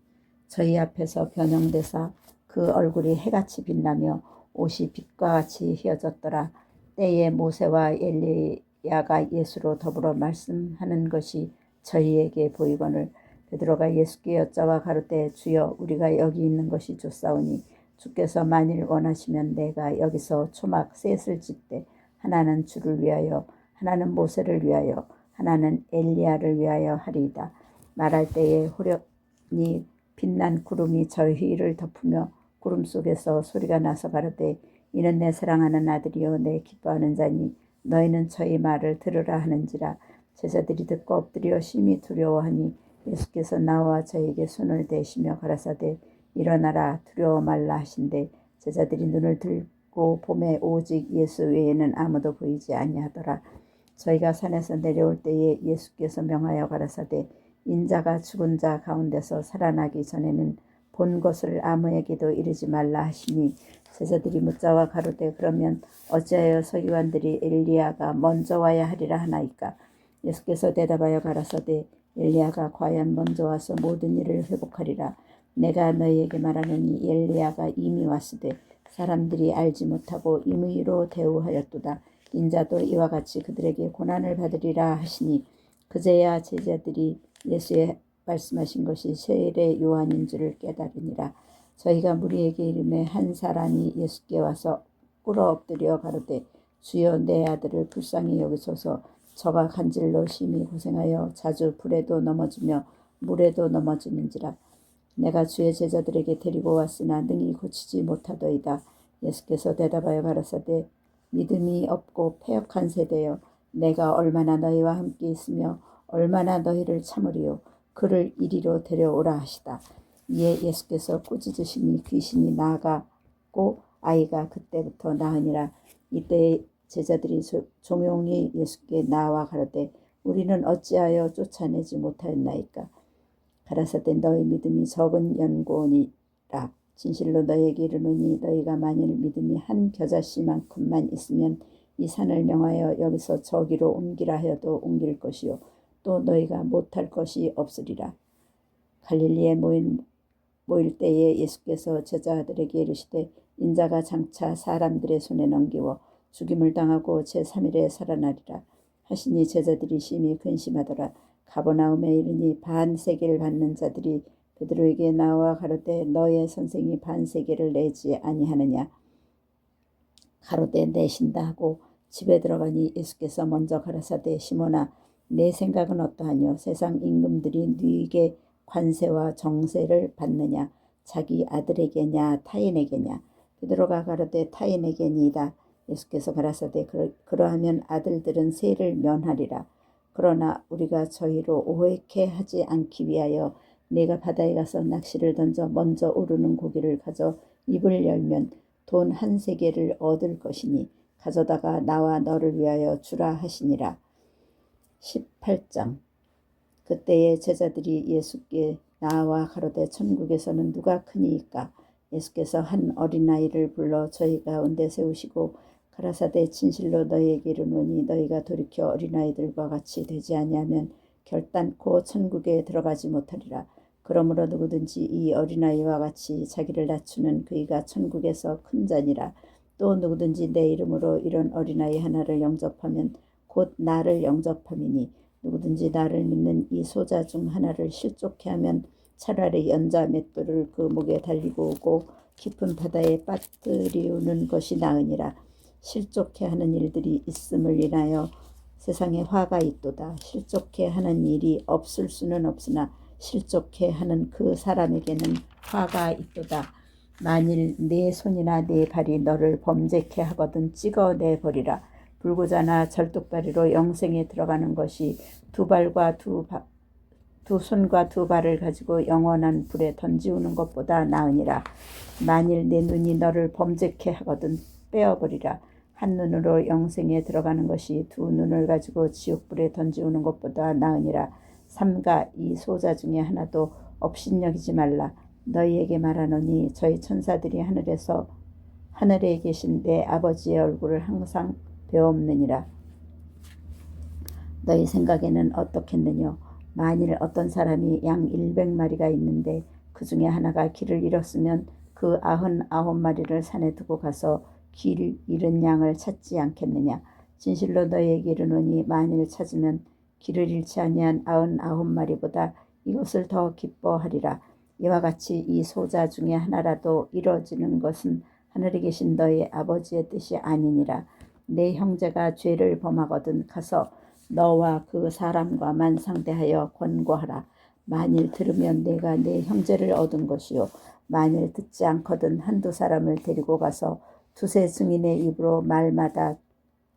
저희 앞에서 변형되사 그 얼굴이 해같이 빛나며 옷이 빛과 같이 휘어졌더라. 때에 모세와 엘리야가 예수로 더불어 말씀하는 것이 저희에게 보이거늘 베드로가 예수께 여짜와 가로되 주여 우리가 여기 있는 것이 좋사오니 주께서 만일 원하시면 내가 여기서 초막 셋을 짓되 하나는 주를 위하여 하나는 모세를 위하여 하나는 엘리야를 위하여 하리이다. 말할 때에 호련히 빛난 구름이 저희를 덮으며 구름 속에서 소리가 나서 가로되 이는 내 사랑하는 아들이요 내 기뻐하는 자니 너희는 저희 말을 들으라 하는지라. 제자들이 듣고 엎드려 심히 두려워하니 예수께서 나와 저에게 손을 대시며 가라사대 일어나라 두려워 말라 하신대 제자들이 눈을 들고 봄에 오직 예수 외에는 아무도 보이지 아니하더라. 저희가 산에서 내려올 때에 예수께서 명하여 가라사대 인자가 죽은 자 가운데서 살아나기 전에는 본 것을 아무에게도 이르지 말라 하시니 제자들이 묻자와 가로되 그러면 어찌하여 서기관들이 엘리야가 먼저 와야 하리라 하나이까. 예수께서 대답하여 가라사대 엘리야가 과연 먼저 와서 모든 일을 회복하리라. 내가 너희에게 말하노니 엘리야가 이미 왔으되 사람들이 알지 못하고 임의로 대우하였도다. 인자도 이와 같이 그들에게 고난을 받으리라 하시니 그제야 제자들이 예수의 말씀하신 것이 세례 요한인 줄을 깨달으니라. 저희가 무리에게 이름에 한 사람이 예수께 와서 꿇어 엎드려 가로되 주여 내 아들을 불쌍히 여기소서. 저가 간질로 심히 고생하여 자주 불에도 넘어지며 물에도 넘어지는지라. 내가 주의 제자들에게 데리고 왔으나 능히 고치지 못하더이다. 예수께서 대답하여 가라사대 믿음이 없고 패역한 세대여 내가 얼마나 너희와 함께 있으며 얼마나 너희를 참으리요. 그를 이리로 데려오라 하시다. 이에 예수께서 꾸짖으시니 귀신이 나가고 아이가 그때부터 나으니라. 이때 제자들이 종용이 예수께 나와 가로되 우리는 어찌하여 쫓아내지 못하였나이까. 가라사대 너희 믿음이 적은 연고니라. 진실로 너희에게 이르노니 너희가 만일 믿음이 한 겨자씨만큼만 있으면 이 산을 명하여 여기서 저기로 옮기라 하여도 옮길 것이요 또 너희가 못할 것이 없으리라. 갈릴리에 모일 때에 예수께서 제자들에게 이르시되 인자가 장차 사람들의 손에 넘기워 죽임을 당하고 제3일에 살아나리라 하시니 제자들이 심히 근심하더라. 가버나움에 이르니 반세계를 받는 자들이 베드로에게 나와 가로되 너의 선생이 반세계를 내지 아니하느냐. 가로되 내신다 하고 집에 들어가니 예수께서 먼저 가라사대 시몬아 내 생각은 어떠하뇨. 세상 임금들이 네게 관세와 정세를 받느냐. 자기 아들에게냐 타인에게냐. 베드로가 가로되 타인에게니이다. 예수께서 가라사대 그러하면 아들들은 세를 면하리라. 그러나 우리가 저희로 오해케 하지 않기 위하여 네가 바다에 가서 낚시를 던져 먼저 오르는 고기를 가져 입을 열면 돈 1세겔을 얻을 것이니 가져다가 나와 너를 위하여 주라 하시니라. 18장. 그때에 제자들이 예수께 나와 가로되 천국에서는 누가 크니이까. 예수께서 한 어린아이를 불러 저희 가운데 세우시고 가라사대 진실로 너희에게 이르노니 너희가 돌이켜 어린아이들과 같이 되지 아니하면 결단코 천국에 들어가지 못하리라. 그러므로 누구든지 이 어린아이와 같이 자기를 낮추는 그이가 천국에서 큰 자니라. 또 누구든지 내 이름으로 이런 어린아이 하나를 영접하면 곧 나를 영접함이니 누구든지 나를 믿는 이 소자 중 하나를 실족케 하면 차라리 연자 맷돌을 그 목에 달리고 오고 깊은 바다에 빠뜨리우는 것이 나으니라. 실족케 하는 일들이 있음을 인하여 세상에 화가 있도다. 실족케 하는 일이 없을 수는 없으나 실족케 하는 그 사람에게는 화가 있도다. 만일 네 손이나 네 발이 너를 범죄케 하거든 찍어내 버리라. 불구자나 절뚝발이로 영생에 들어가는 것이 두 손과 두 발을 가지고 영원한 불에 던지우는 것보다 나으니라. 만일 내 눈이 너를 범죄케 하거든 빼어버리라. 한 눈으로 영생에 들어가는 것이 두 눈을 가지고 지옥불에 던지우는 것보다 나으니라. 삼가 이 소자 중에 하나도 업신여기지 말라. 너희에게 말하노니 저희 천사들이 하늘에 계신 내 아버지의 얼굴을 항상 배옵느니라. 너희 생각에는 어떻겠느냐? 만일 어떤 사람이 양 100마리가 있는데 그 중에 하나가 길을 잃었으면 그 99마리를 산에 두고 가서 길 잃은 양을 찾지 않겠느냐? 진실로 너희에게 이르노니 만일 찾으면 길을 잃지 아니한 99마리보다 이것을 더 기뻐하리라. 이와 같이 이 소자 중에 하나라도 이루어지는 것은 하늘에 계신 너희 아버지의 뜻이 아니니라. 내 형제가 죄를 범하거든 가서 너와 그 사람과만 상대하여 권고하라. 만일 들으면 내가 내 형제를 얻은 것이요 만일 듣지 않거든 한두 사람을 데리고 가서 두세 증인의 입으로 말마다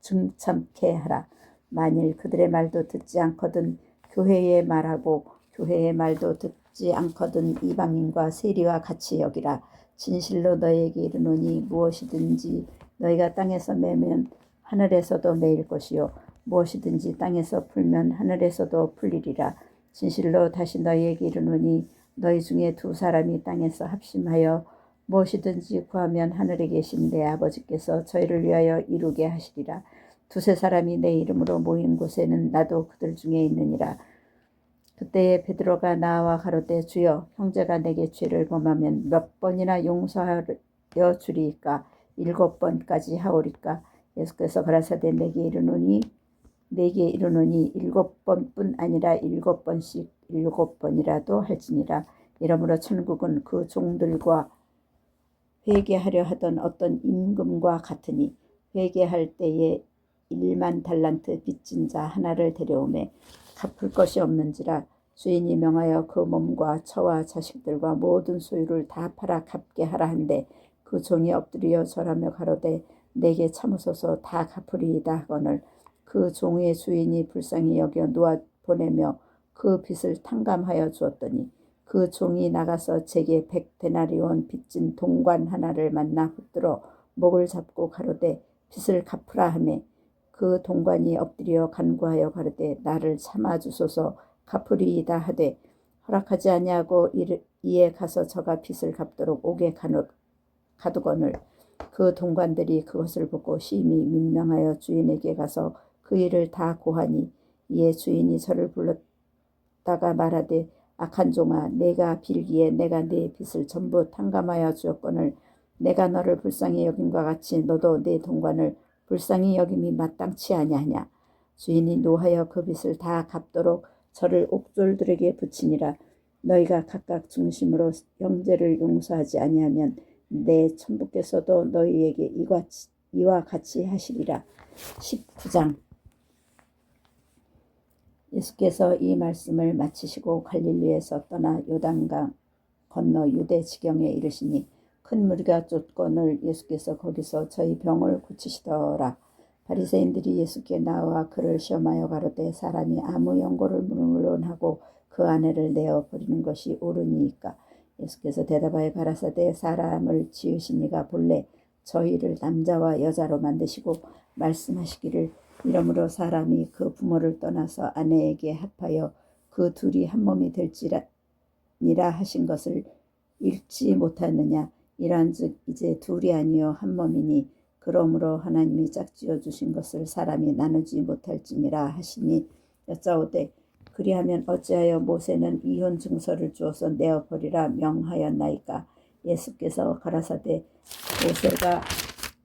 중참케 하라. 만일 그들의 말도 듣지 않거든 교회의 말하고 교회의 말도 듣지 않거든 이방인과 세리와 같이 여기라. 진실로 너희에게 이르노니 무엇이든지 너희가 땅에서 매면 하늘에서도 매일 것이요 무엇이든지 땅에서 풀면 하늘에서도 풀리리라. 진실로 다시 너희에게 이르노니 너희 중에 두 사람이 땅에서 합심하여 무엇이든지 구하면 하늘에 계신 내 아버지께서 저희를 위하여 이루게 하시리라. 두세 사람이 내 이름으로 모인 곳에는 나도 그들 중에 있느니라. 그때에 베드로가 나와 가로되 주여 형제가 내게 죄를 범하면 몇 번이나 용서하여 주리이까? 7번까지 하오리까? 예수께서 가라사대 내게 이르노니 7번뿐 아니라 7번씩 7번이라도 할지니라. 이러므로 천국은 그 종들과 회개하려 하던 어떤 임금과 같으니 회개할 때에 1만 달란트 빚진 자 하나를 데려오매 갚을 것이 없는지라. 주인이 명하여 그 몸과 처와 자식들과 모든 소유를 다 팔아 갚게 하라 한데 그 종이 엎드려 절하며 가로되 내게 참으소서 다 갚으리이다 하거늘 그 종의 주인이 불쌍히 여겨 놓아 보내며 그 빚을 탕감하여 주었더니 그 종이 나가서 제게 100데나리온 빚진 동관 하나를 만나 붙들어 목을 잡고 가로되 빚을 갚으라 하매 그 동관이 엎드려 간구하여 가로되 나를 참아주소서 갚으리이다 하되 허락하지 아니하고 이에 가서 저가 빚을 갚도록 옥에 가두거늘 그 동관들이 그것을 보고 심히 민망하여 주인에게 가서 그 일을 다 고하니 이에 주인이 저를 불렀다가 말하되 악한 종아 내가 빌기에 내가 네 빚을 전부 탕감하여 주었거늘 내가 너를 불쌍히 여김과 같이 너도 네 동관을 불쌍히 여김이 마땅치 아니하냐. 주인이 노하여 그 빚을 다 갚도록 저를 옥졸들에게 붙이니라. 너희가 각각 중심으로 형제를 용서하지 아니하면 내 천부께서도 너희에게 이와 같이 하시리라. 19장. 예수께서 이 말씀을 마치시고 갈릴리에서 떠나 요단강 건너 유대 지경에 이르시니 큰 무리가 쫓거늘 예수께서 거기서 저희 병을 고치시더라. 바리새인들이 예수께 나와 그를 시험하여 가로되 사람이 아무 연고를 물론하고 그 아내를 내어 버리는 것이 옳으니이까? 예수께서 대답하여 가라사대 사람을 지으신 이가 본래 저희를 남자와 여자로 만드시고 말씀하시기를 이러므로 사람이 그 부모를 떠나서 아내에게 합하여 그 둘이 한 몸이 될지니라 하신 것을 읽지 못하느냐. 이러한즉 이제 둘이 아니요 한 몸이니 그러므로 하나님이 짝지어 주신 것을 사람이 나누지 못할지니라 하시니 여짜오되 그리하면 어찌하여 모세는 이혼 증서를 주어서 내어버리라 명하였나이까? 예수께서 가라사대 모세가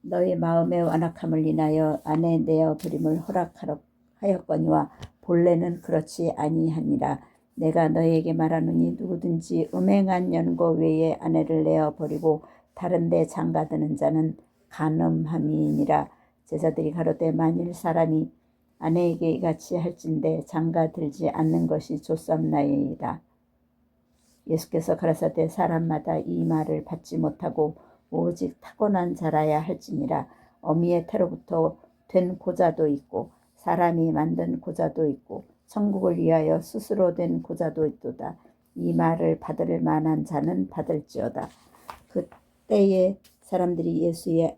너희 마음의 완악함을 인하여 아내 내어버림을 허락하였거니와 본래는 그렇지 아니하니라. 내가 너희에게 말하노니 누구든지 음행한 연고 외에 아내를 내어버리고 다른 데 장가드는 자는 간음함이니라. 제자들이 가로되 만일 사람이 아내에게 이같이 할진대 장가들지 않는 것이 좋사옵나이다. 예수께서 가라사대 사람마다 이 말을 받지 못하고 오직 타고난 자라야 할지니라. 어미의 태로부터 된 고자도 있고 사람이 만든 고자도 있고 천국을 위하여 스스로 된 고자도 있도다. 이 말을 받을 만한 자는 받을지어다. 그때에 사람들이 예수의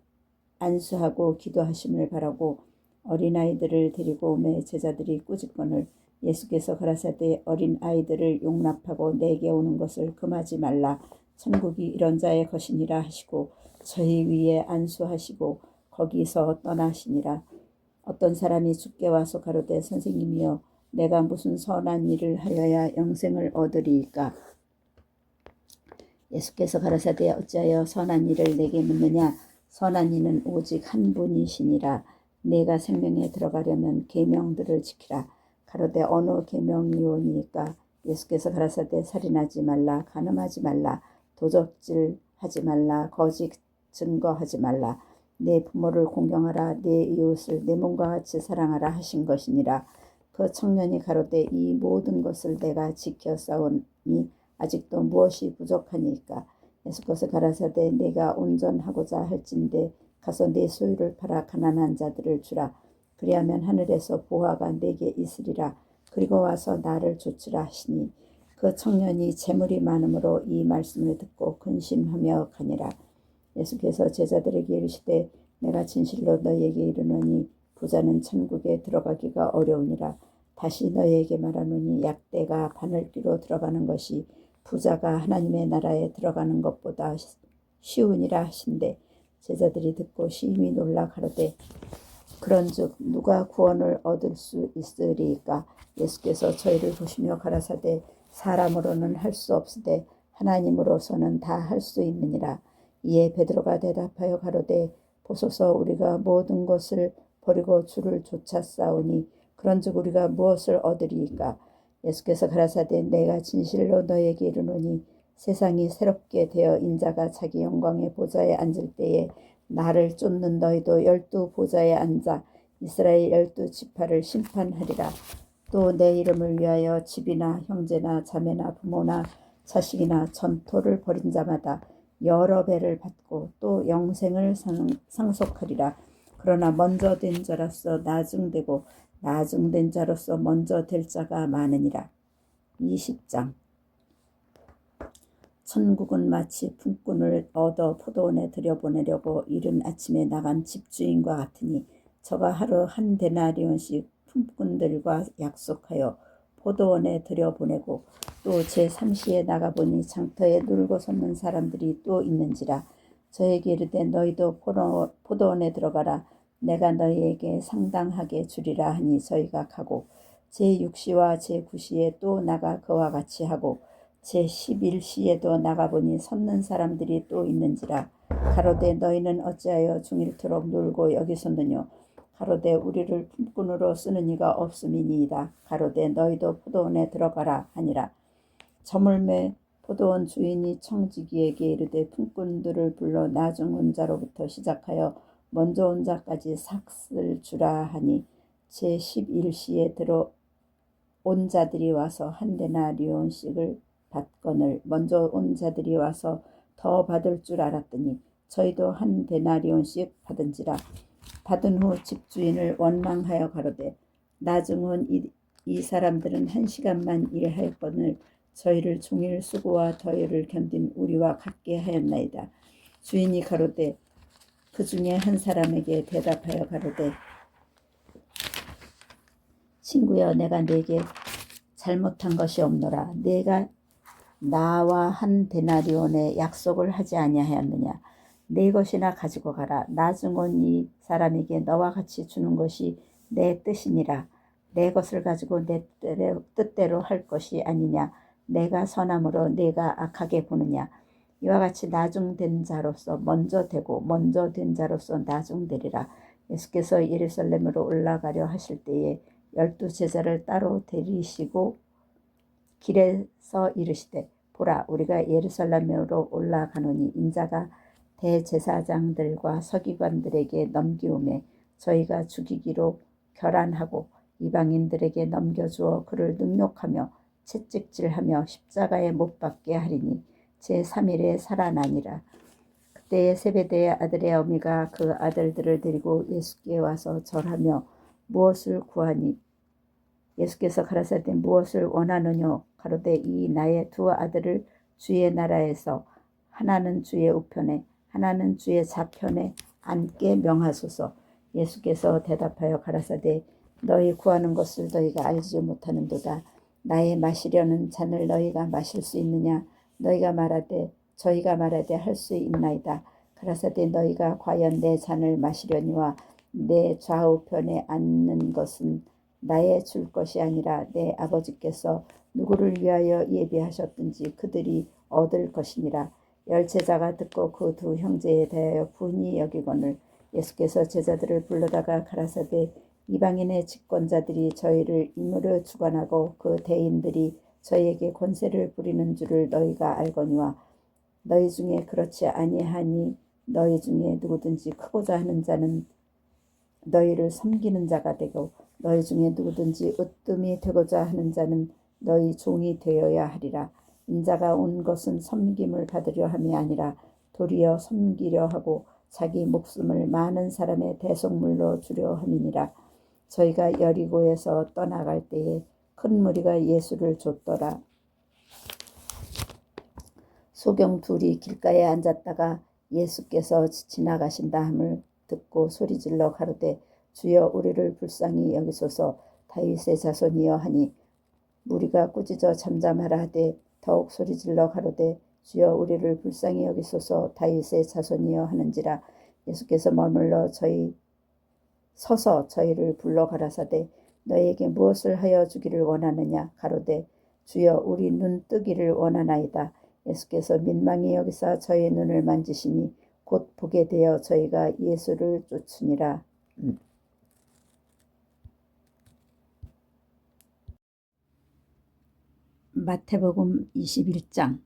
안수하고 기도하심을 바라고 어린아이들을 데리고 오매 제자들이 꾸짖거늘 예수께서 가라사대 어린아이들을 용납하고 내게 오는 것을 금하지 말라. 천국이 이런 자의 것이니라 하시고 저희 위에 안수하시고 거기서 떠나시니라. 어떤 사람이 주께 와서 가로되 선생님이여 내가 무슨 선한 일을 하여야 영생을 얻으리이까. 예수께서 가라사대 어찌하여 선한 일을 내게 묻느냐. 선한 이는 오직 한 분이시니라. 내가 생명에 들어가려면 계명들을 지키라. 가로되 어느 계명이오니까. 예수께서 가라사대 살인하지 말라, 간음하지 말라, 도적질하지 말라, 거짓 증거하지 말라, 내 부모를 공경하라, 내 이웃을 내 몸과 같이 사랑하라 하신 것이니라. 그 청년이 가로되 이 모든 것을 내가 지켜 싸우니 아직도 무엇이 부족하니까. 예수께서 가라사대 내가 온전하고자 할진대 가서 내 소유를 팔아 가난한 자들을 주라. 그리하면 하늘에서 보화가 내게 있으리라. 그리고 와서 나를 좇으라 하시니 그 청년이 재물이 많음으로 이 말씀을 듣고 근심하며 가니라. 예수께서 제자들에게 이르시되 내가 진실로 너희에게 이르노니 부자는 천국에 들어가기가 어려우니라. 다시 너희에게 말하노니 약대가 바늘귀로 들어가는 것이 부자가 하나님의 나라에 들어가는 것보다 쉬우니라 하신대 제자들이 듣고 심히 놀라 가로되 그런즉 누가 구원을 얻을 수 있으리까. 예수께서 저희를 보시며 가라사대 사람으로는 할 수 없으되 하나님으로서는 다 할 수 있느니라. 이에 베드로가 대답하여 가로되 보소서 우리가 모든 것을 버리고 주를 쫓아 싸우니 그런즉 우리가 무엇을 얻으리이까. 예수께서 가라사대 내가 진실로 너에게 이르노니 세상이 새롭게 되어 인자가 자기 영광의 보좌에 앉을 때에 나를 쫓는 너희도 12 보좌에 앉아 이스라엘 12 지파를 심판하리라. 또 내 이름을 위하여 집이나 형제나 자매나 부모나 자식이나 전토를 벌인 자마다 여러 배를 받고 또 영생을 상속하리라. 그러나 먼저 된 자로서 나중되고 나중된 자로서 먼저 될 자가 많으니라. 20장 천국은 마치 품꾼을 얻어 포도원에 들여보내려고 이른 아침에 나간 집주인과 같으니 저가 하루 한 데나리온씩 품꾼들과 약속하여 포도원에 들여보내고 또 제3시에 나가보니 장터에 놀고 섰는 사람들이 또 있는지라. 저에게 이르되 너희도 포도원에 들어가라. 내가 너희에게 상당하게 주리라 하니 저희가 가고 제6시와 제9시에 또 나가 그와 같이 하고 제11시에도 나가보니 섰는 사람들이 또 있는지라. 가로되 너희는 어찌하여 중일토록 놀고 여기 섰느뇨. 가로되 우리를 품꾼으로 쓰는 이가 없음이니이다. 가로되 너희도 포도원에 들어가라 하니라. 저물매 포도원 주인이 청지기에게 이르되 품꾼들을 불러 나중 온 자로부터 시작하여 먼저 온 자까지 삭을 주라 하니 제11시에 들어온 자들이 와서 한 데나리온씩을 받거늘 먼저 온 자들이 와서 더 받을 줄 알았더니 저희도 한 데나리온씩 받은지라. 받은 후 집주인을 원망하여 가로되 나중 온 이 사람들은 1시간만 일하였거늘 저희를 종일 수고와 더위를 견딘 우리와 같게 하였나이다. 주인이 가로되 그 중에 한 사람에게 대답하여 가로되 친구여 내가 네게 잘못한 것이 없노라. 네가 나와 한 데나리온의 약속을 하지 아니하였느냐. 네 것이나 가지고 가라. 나중 온 이 사람에게 너와 같이 주는 것이 내 뜻이니라. 내 것을 가지고 내 뜻대로 할 것이 아니냐. 내가 선함으로 네가 악하게 보느냐. 이와 같이 나중된 자로서 먼저 되고 먼저 된 자로서 나중되리라. 예수께서 예루살렘으로 올라가려 하실 때에 12 제자를 따로 데리시고 길에서 이르시되 보라 우리가 예루살렘으로 올라가노니 인자가 대제사장들과 서기관들에게 넘기우매 저희가 죽이기로 결안하고 이방인들에게 넘겨주어 그를 능욕하며 채찍질하며 십자가에 못 박게 하리니 제3일에 살아나니라. 그때에 세베대의 아들의 어미가 그 아들들을 데리고 예수께 와서 절하며 무엇을 구하니? 예수께서 가라사대 무엇을 원하느뇨? 가로되 이 나의 두 아들을 주의 나라에서 하나는 주의 우편에 하나는 주의 좌편에 앉게 명하소서. 예수께서 대답하여 가라사대 너희 구하는 것을 너희가 알지 못하는도다. 나의 마시려는 잔을 너희가 마실 수 있느냐? 너희가 말하되 저희가 말하되 할 수 있나이다. 가라사대 너희가 과연 내 잔을 마시려니와 내 좌우편에 앉는 것은 나의 줄 것이 아니라 내 아버지께서 누구를 위하여 예비하셨든지 그들이 얻을 것이니라. 열제자가 듣고 그 두 형제에 대하여 분이 여기거늘 예수께서 제자들을 불러다가 가라사대 이방인의 집권자들이 저희를 임으로 주관하고 그 대인들이 저희에게 권세를 부리는 줄을 너희가 알거니와 너희 중에 그렇지 아니하니 너희 중에 누구든지 크고자 하는 자는 너희를 섬기는 자가 되고 너희 중에 누구든지 으뜸이 되고자 하는 자는 너희 종이 되어야 하리라. 인자가 온 것은 섬김을 받으려 함이 아니라 도리어 섬기려 하고 자기 목숨을 많은 사람의 대속물로 주려 함이니라. 저희가 여리고에서 떠나갈 때에 큰 무리가 예수를 좇더라. 소경 둘이 길가에 앉았다가 예수께서 지나가신다 함을 듣고 소리질러 가로되 주여 우리를 불쌍히 여기소서. 다윗의 자손이여 하니 무리가 꾸짖어 잠잠하라 하되 더욱 소리질러 가로되 주여 우리를 불쌍히 여기소서. 다윗의 자손이여 하는지라. 예수께서 머물러 서서 저희를 불러 가라사대 너희에게 무엇을 하여 주기를 원하느냐? 가로되 주여 우리 눈 뜨기를 원하나이다. 예수께서 민망히 여기사 저희의 눈을 만지시니 곧 보게 되어 저희가 예수를 쫓으니라. 마태복음 21장.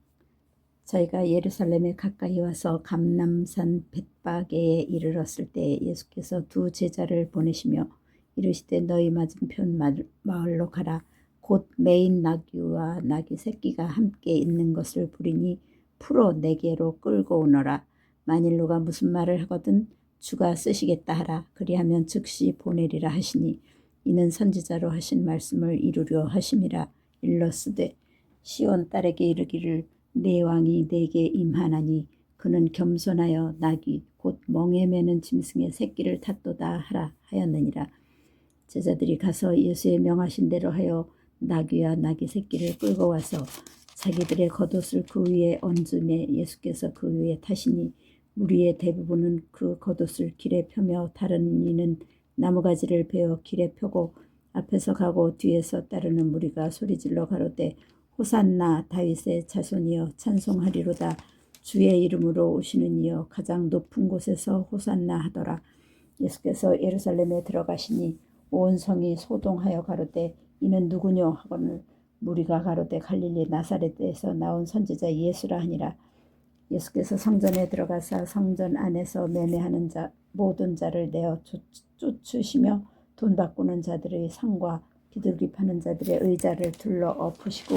저희가 예루살렘에 가까이 와서 감람산 벳바게에 이르렀을 때 예수께서 두 제자를 보내시며 이르시되 너희 맞은편 마을로 가라. 곧 매인 나귀와 나귀 새끼가 함께 있는 것을 부리니 풀어 내게로 끌고 오너라. 만일 누가 무슨 말을 하거든 주가 쓰시겠다 하라. 그리하면 즉시 보내리라 하시니 이는 선지자로 하신 말씀을 이루려 하심이라. 일러스되 시온 딸에게 이르기를 내 왕이 내게 임하나니 그는 겸손하여 나귀 곧 멍에 매는 짐승의 새끼를 탔도다 하라 하였느니라. 제자들이 가서 예수의 명하신 대로 하여 나귀와 나귀 새끼를 끌고 와서 자기들의 겉옷을 그 위에 얹음에 예수께서 그 위에 타시니 무리의 대부분은 그 겉옷을 길에 펴며 다른 이는 나무가지를 베어 길에 펴고 앞에서 가고 뒤에서 따르는 무리가 소리질러 가로되 호산나 다윗의 자손이여 찬송하리로다. 주의 이름으로 오시는 이여 가장 높은 곳에서 호산나 하더라. 예수께서 예루살렘에 들어가시니 온 성이 소동하여 가로되 이는 누구뇨 하거늘 무리가 가로되 갈릴리 나사렛에서 나온 선지자 예수라 하니라. 예수께서 성전에 들어가사 성전 안에서 매매하는 모든 자를 내어 쫓으시며 돈 바꾸는 자들의 상과 비둘기 파는 자들의 의자를 둘러 엎으시고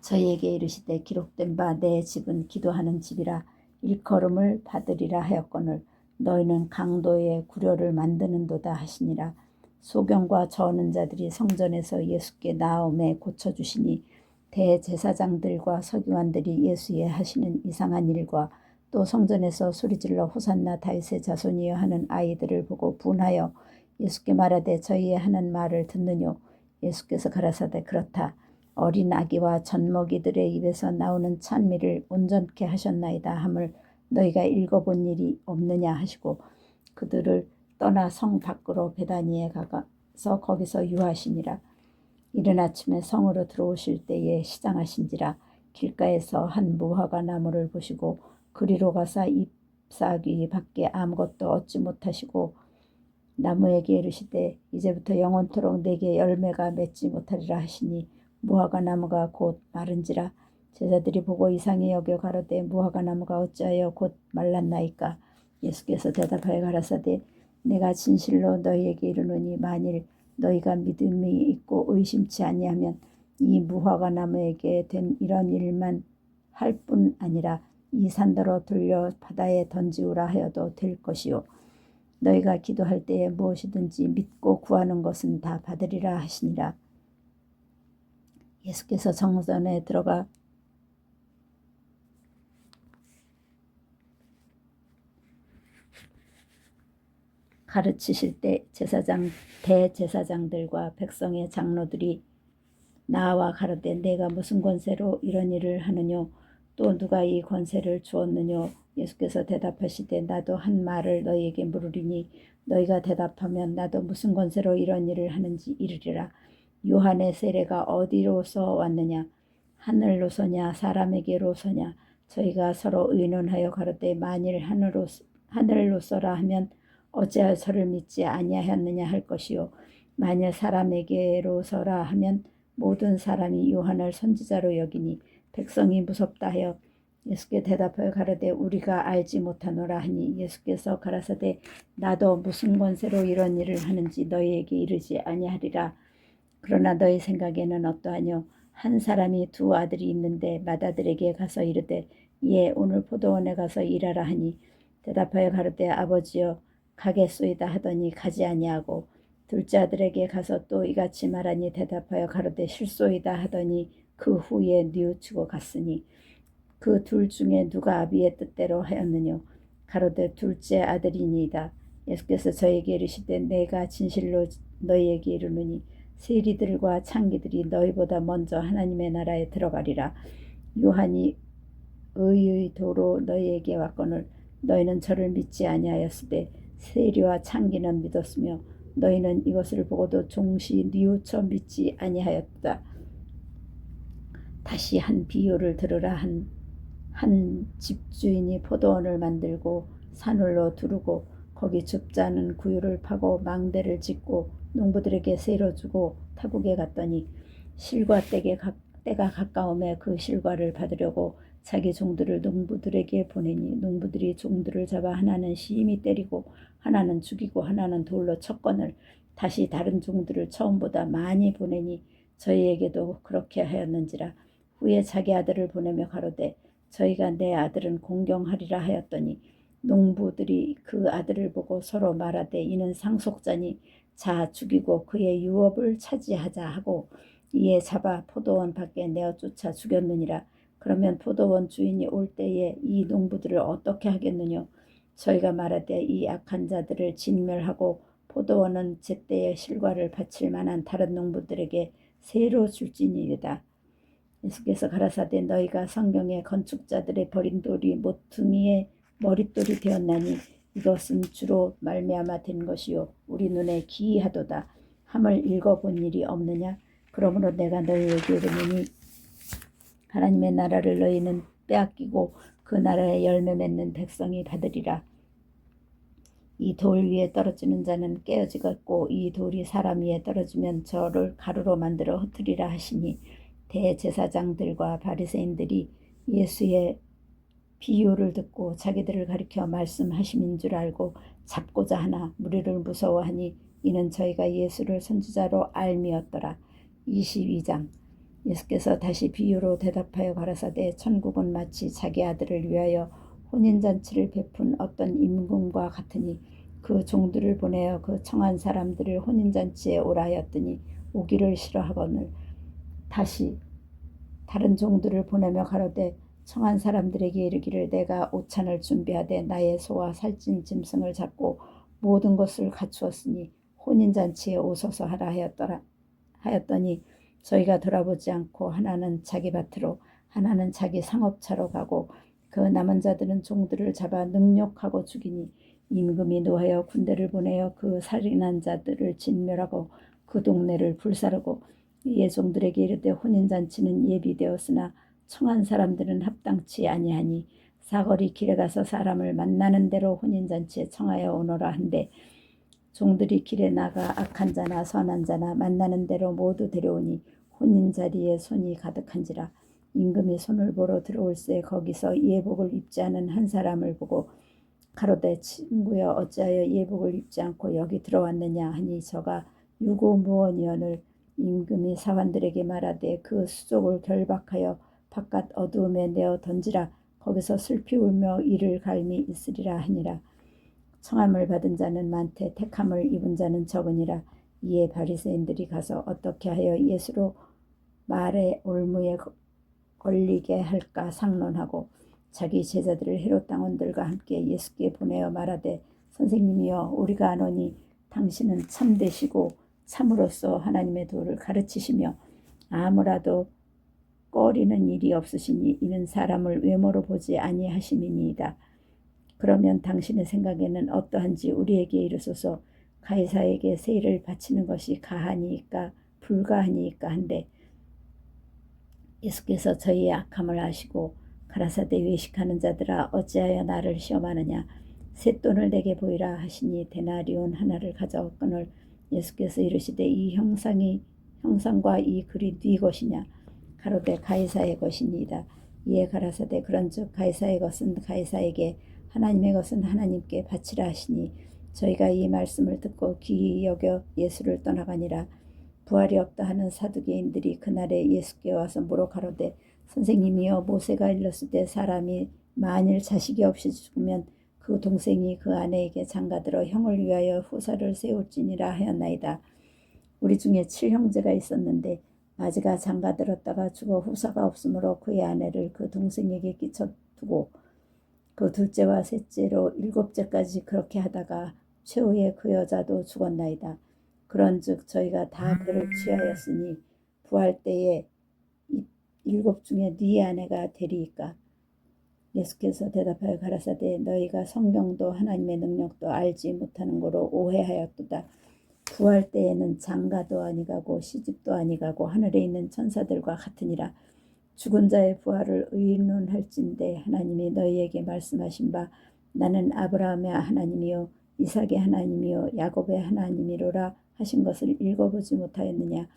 저희에게 이르시되 기록된 바 내 집은 기도하는 집이라 일컬음을 받으리라 하였거늘 너희는 강도의 구려를 만드는도다 하시니라. 소경과 저는 자들이 성전에서 예수께 나음에 고쳐주시니 대제사장들과 서기관들이 예수의 하시는 이상한 일과 또 성전에서 소리질러 호산나 다윗의 자손이여 하는 아이들을 보고 분하여 예수께 말하되 저희의 하는 말을 듣느뇨? 예수께서 가라사대 그렇다. 어린 아기와 젖먹이들의 입에서 나오는 찬미를 온전케 하셨나이다 함을 너희가 읽어본 일이 없느냐 하시고 그들을 떠나 성 밖으로 베다니에 가서 거기서 유하시니라. 이른 아침에 성으로 들어오실 때에 시장하신지라. 길가에서 한 무화과 나무를 보시고 그리로 가사 잎사귀 밖에 아무것도 얻지 못하시고 나무에게 이르시되 이제부터 영원토록 내게 열매가 맺지 못하리라 하시니 무화과 나무가 곧 마른지라. 제자들이 보고 이상히 여겨 가로되 무화과 나무가 어찌하여 곧 말랐나이까? 예수께서 대답하여 가라사대 내가 진실로 너희에게 이르노니 만일 너희가 믿음이 있고 의심치 아니하면 이 무화과 나무에게 된 이런 일만 할 뿐 아니라 이 산더러 돌려 바다에 던지우라 하여도 될 것이요 너희가 기도할 때에 무엇이든지 믿고 구하는 것은 다 받으리라 하시니라. 예수께서 성전에 들어가 가르치실 때 대제사장들과 백성의 장로들이 나와 가로되 내가 무슨 권세로 이런 일을 하느뇨 또 누가 이 권세를 주었느뇨 예수께서 대답하시되 나도 한 말을 너희에게 물으리니 너희가 대답하면 나도 무슨 권세로 이런 일을 하는지 이르리라. 요한의 세례가 어디로서 왔느냐 하늘로서냐 사람에게로서냐 저희가 서로 의논하여 가로되 만일 하늘로서라 하면 어찌하여 저를 믿지 아니하였느냐 할 것이요 만일 사람에게로서라 하면 모든 사람이 요한을 선지자로 여기니 백성이 무섭다 하여 예수께 대답하여 가로되 우리가 알지 못하노라 하니 예수께서 가라사대 나도 무슨 권세로 이런 일을 하는지 너희에게 이르지 아니하리라. 그러나 너희 생각에는 어떠하뇨 한 사람이 두 아들이 있는데 맏아들에게 가서 이르되 예 오늘 포도원에 가서 일하라 하니 대답하여 가로되 아버지여 가겠소이다 하더니 가지 아니하고 둘째 아들에게 가서 또 이같이 말하니 대답하여 가로되 실소이다 하더니 그 후에 뉘우치고 갔으니 그 둘 중에 누가 아비의 뜻대로 하였느뇨 가로되 둘째 아들이니이다. 예수께서 저에게 이르시되 내가 진실로 너희에게 이르노니 세리들과 창기들이 너희보다 먼저 하나님의 나라에 들어가리라. 요한이 의의 도로 너희에게 왔거늘 너희는 저를 믿지 아니하였으되 세리와 창기는 믿었으며 너희는 이것을 보고도 종시 뉘우쳐 믿지 아니하였다. 다시 한 비유를 들으라. 한 집주인이 포도원을 만들고 산울로 두르고 거기 줍지 않은 구유를 파고 망대를 짓고 농부들에게 세로 주고 타국에 갔더니 실과 때가 가까움에 그 실과를 받으려고 자기 종들을 농부들에게 보내니 농부들이 종들을 잡아 하나는 심히 때리고 하나는 죽이고 하나는 돌로 쳤거늘 다시 다른 종들을 처음보다 많이 보내니 저희에게도 그렇게 하였는지라. 후에 자기 아들을 보내며 가로되 저희가 내 아들은 공경하리라 하였더니 농부들이 그 아들을 보고 서로 말하되 이는 상속자니 자 죽이고 그의 유업을 차지하자 하고 이에 잡아 포도원 밖에 내어 쫓아 죽였느니라. 그러면 포도원 주인이 올 때에 이 농부들을 어떻게 하겠느뇨? 저희가 말하되 이 악한 자들을 진멸하고 포도원은 제때에 실과를 바칠 만한 다른 농부들에게 새로 줄지니이다. 예수께서 가라사대 너희가 성경의 건축자들의 버린 돌이 모퉁이의 머릿돌이 되었나니 이것은 주로 말미암아 된 것이요 우리 눈에 기이하도다 함을 읽어본 일이 없느냐. 그러므로 내가 너희에게 이르노니 하나님의 나라를 너희는 빼앗기고 그 나라에 열매 맺는 백성이 받으리라. 이 돌 위에 떨어지는 자는 깨어지겠고 이 돌이 사람 위에 떨어지면 저를 가루로 만들어 흩으리라 하시니 대제사장들과 바리새인들이 예수의 비유를 듣고 자기들을 가리켜 말씀하심인 줄 알고 잡고자 하나 무리를 무서워하니 이는 저희가 예수를 선지자로 알미었더라. 22장 예수께서 다시 비유로 대답하여 가라사대 천국은 마치 자기 아들을 위하여 혼인잔치를 베푼 어떤 임금과 같으니 그 종들을 보내어 그 청한 사람들을 혼인잔치에 오라 하였더니 오기를 싫어하거늘 다시 다른 종들을 보내며 가로되 청한 사람들에게 이르기를 내가 오찬을 준비하되 나의 소와 살찐 짐승을 잡고 모든 것을 갖추었으니 혼인잔치에 오소서 하라 하였더니 저희가 돌아보지 않고 하나는 자기 밭으로 하나는 자기 상업차로 가고 그 남은 자들은 종들을 잡아 능욕하고 죽이니 임금이 노하여 군대를 보내어 그 살인한 자들을 진멸하고 그 동네를 불사르고 이에 종들에게 이르되 혼인잔치는 예비되었으나 청한 사람들은 합당치 아니하니 사거리 길에 가서 사람을 만나는 대로 혼인잔치에 청하여 오너라 한데 종들이 길에 나가 악한 자나 선한 자나 만나는 대로 모두 데려오니 혼인자리에 손이 가득한지라. 임금이 손을 보러 들어올새 거기서 예복을 입지 않은 한 사람을 보고 가로되 친구여 어찌하여 예복을 입지 않고 여기 들어왔느냐 하니 저가 유고무원이언을 임금이 사환들에게 말하되 그 수족을 결박하여 바깥 어두움에 내어 던지라. 거기서 슬피 울며 이를 갈미 있으리라 하니라. 청함을 받은 자는 많되 택함을 입은 자는 적으니라. 이에 바리새인들이 가서 어떻게 하여 예수로 말의 올무에 걸리게 할까 상론하고 자기 제자들을 헤롯 당원들과 함께 예수께 보내어 말하되 선생님이여 우리가 아노니 당신은 참되시고 참으로써 하나님의 도를 가르치시며 아무라도 꺼리는 일이 없으시니 이는 사람을 외모로 보지 아니하심이니이다. 그러면 당신의 생각에는 어떠한지 우리에게 이르소서. 가이사에게 세일을 바치는 것이 가하니이까 불가하니이까 한데 예수께서 저희의 악함을 아시고 가라사대 외식하는 자들아 어찌하여 나를 시험하느냐. 셋돈을 내게 보이라 하시니 데나리온 하나를 가져왔거늘 예수께서 이르시되 이 형상과 이 글이 네 것이냐. 가로되 가이사의 것이니이다. 이에 가라사대 그런즉 가이사의 것은 가이사에게 하나님의 것은 하나님께 바치라 하시니 저희가 이 말씀을 듣고 귀히 여겨 예수를 떠나가니라. 부활이 없다 하는 사두개인들이 그날에 예수께 와서 물어 가로되 선생님이여 모세가 일렀을 사람이 만일 자식이 없이 죽으면 그 동생이 그 아내에게 장가들어 형을 위하여 후사를 세울지니라 하였나이다. 우리 중에 7형제가 있었는데 아지가 장가들었다가 죽어 후사가 없으므로 그의 아내를 그 동생에게 끼쳐두고 그 둘째와 셋째로 7째까지 그렇게 하다가 최후에 그 여자도 죽었나이다. 그런즉 저희가 다 그를 취하였으니 부활 때에 7 중에 네 아내가 되리이까. 예수께서 대답하여 가라사대 너희가 성경도 하나님의 능력도 알지 못하는 거로 오해하였도다. 부활 때에는 장가도 아니가고 시집도 아니가고 하늘에 있는 천사들과 같으니라. 죽은 자의 부활을 의논할진대 하나님이 너희에게 말씀하신 바 나는 아브라함의 하나님이요 이삭의 하나님이요 야곱의 하나님이로라 하신 것을 읽어보지 못하였느냐.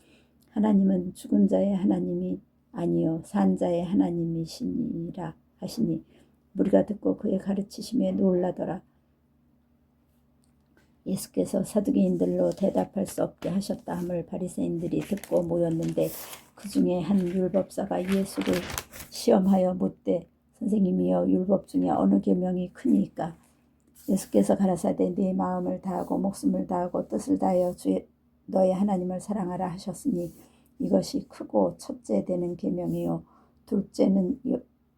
하나님은 죽은 자의 하나님이 아니요 산 자의 하나님이시니라 하시니 무리가 듣고 그의 가르치심에 놀라더라. 예수께서 사두개인들로 대답할 수 없게 하셨다 함을 바리새인들이 듣고 모였는데 그 중에 한 율법사가 예수를 시험하여 묻되 선생님이여 율법 중에 어느 계명이 크니까. 예수께서 가라사대 네 마음을 다하고 목숨을 다하고 뜻을 다하여 너의 하나님을 사랑하라 하셨으니 이것이 크고 첫째 되는 계명이요 둘째는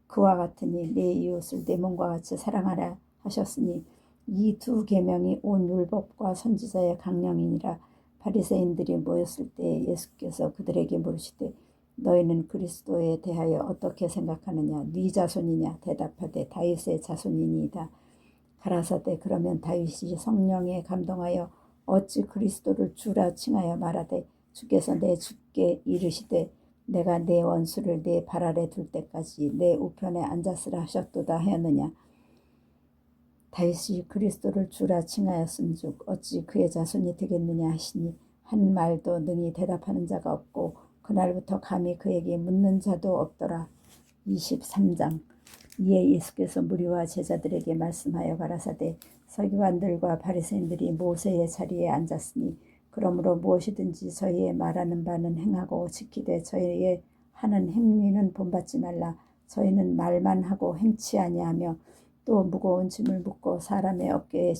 그와 같으니 내 이웃을 내 몸과 같이 사랑하라 하셨으니 이 두 계명이 온 율법과 선지자의 강령이니라. 바리새인들이 모였을 때 예수께서 그들에게 물으시되 너희는 그리스도에 대하여 어떻게 생각하느냐. 네 자손이냐. 대답하되 다윗의 자손이니이다. 가라사대 그러면 다윗이 성령에 감동하여 어찌 그리스도를 주라 칭하여 말하되 주께서 내 주께 이르시되 내가 내 원수를 내 발 아래 둘 때까지 내 우편에 앉았으라 하셨도다 하였느냐. 다윗이 그리스도를 주라 칭하였은즉 어찌 그의 자손이 되겠느냐 하시니 한 말도 능히 대답하는 자가 없고 그날부터 감히 그에게 묻는 자도 없더라. 23장. 이에 예수께서 무리와 제자들에게 말씀하여 가라사대 서기관들과 바리새인들이 모세의 자리에 앉았으니 그러므로 무엇이든지 저희의 말하는 바는 행하고 지키되 저희의 하는 행위는 본받지 말라. 저희는 말만 하고 행치 아니하며 또 무거운 짐을 묻고 사람의 어깨에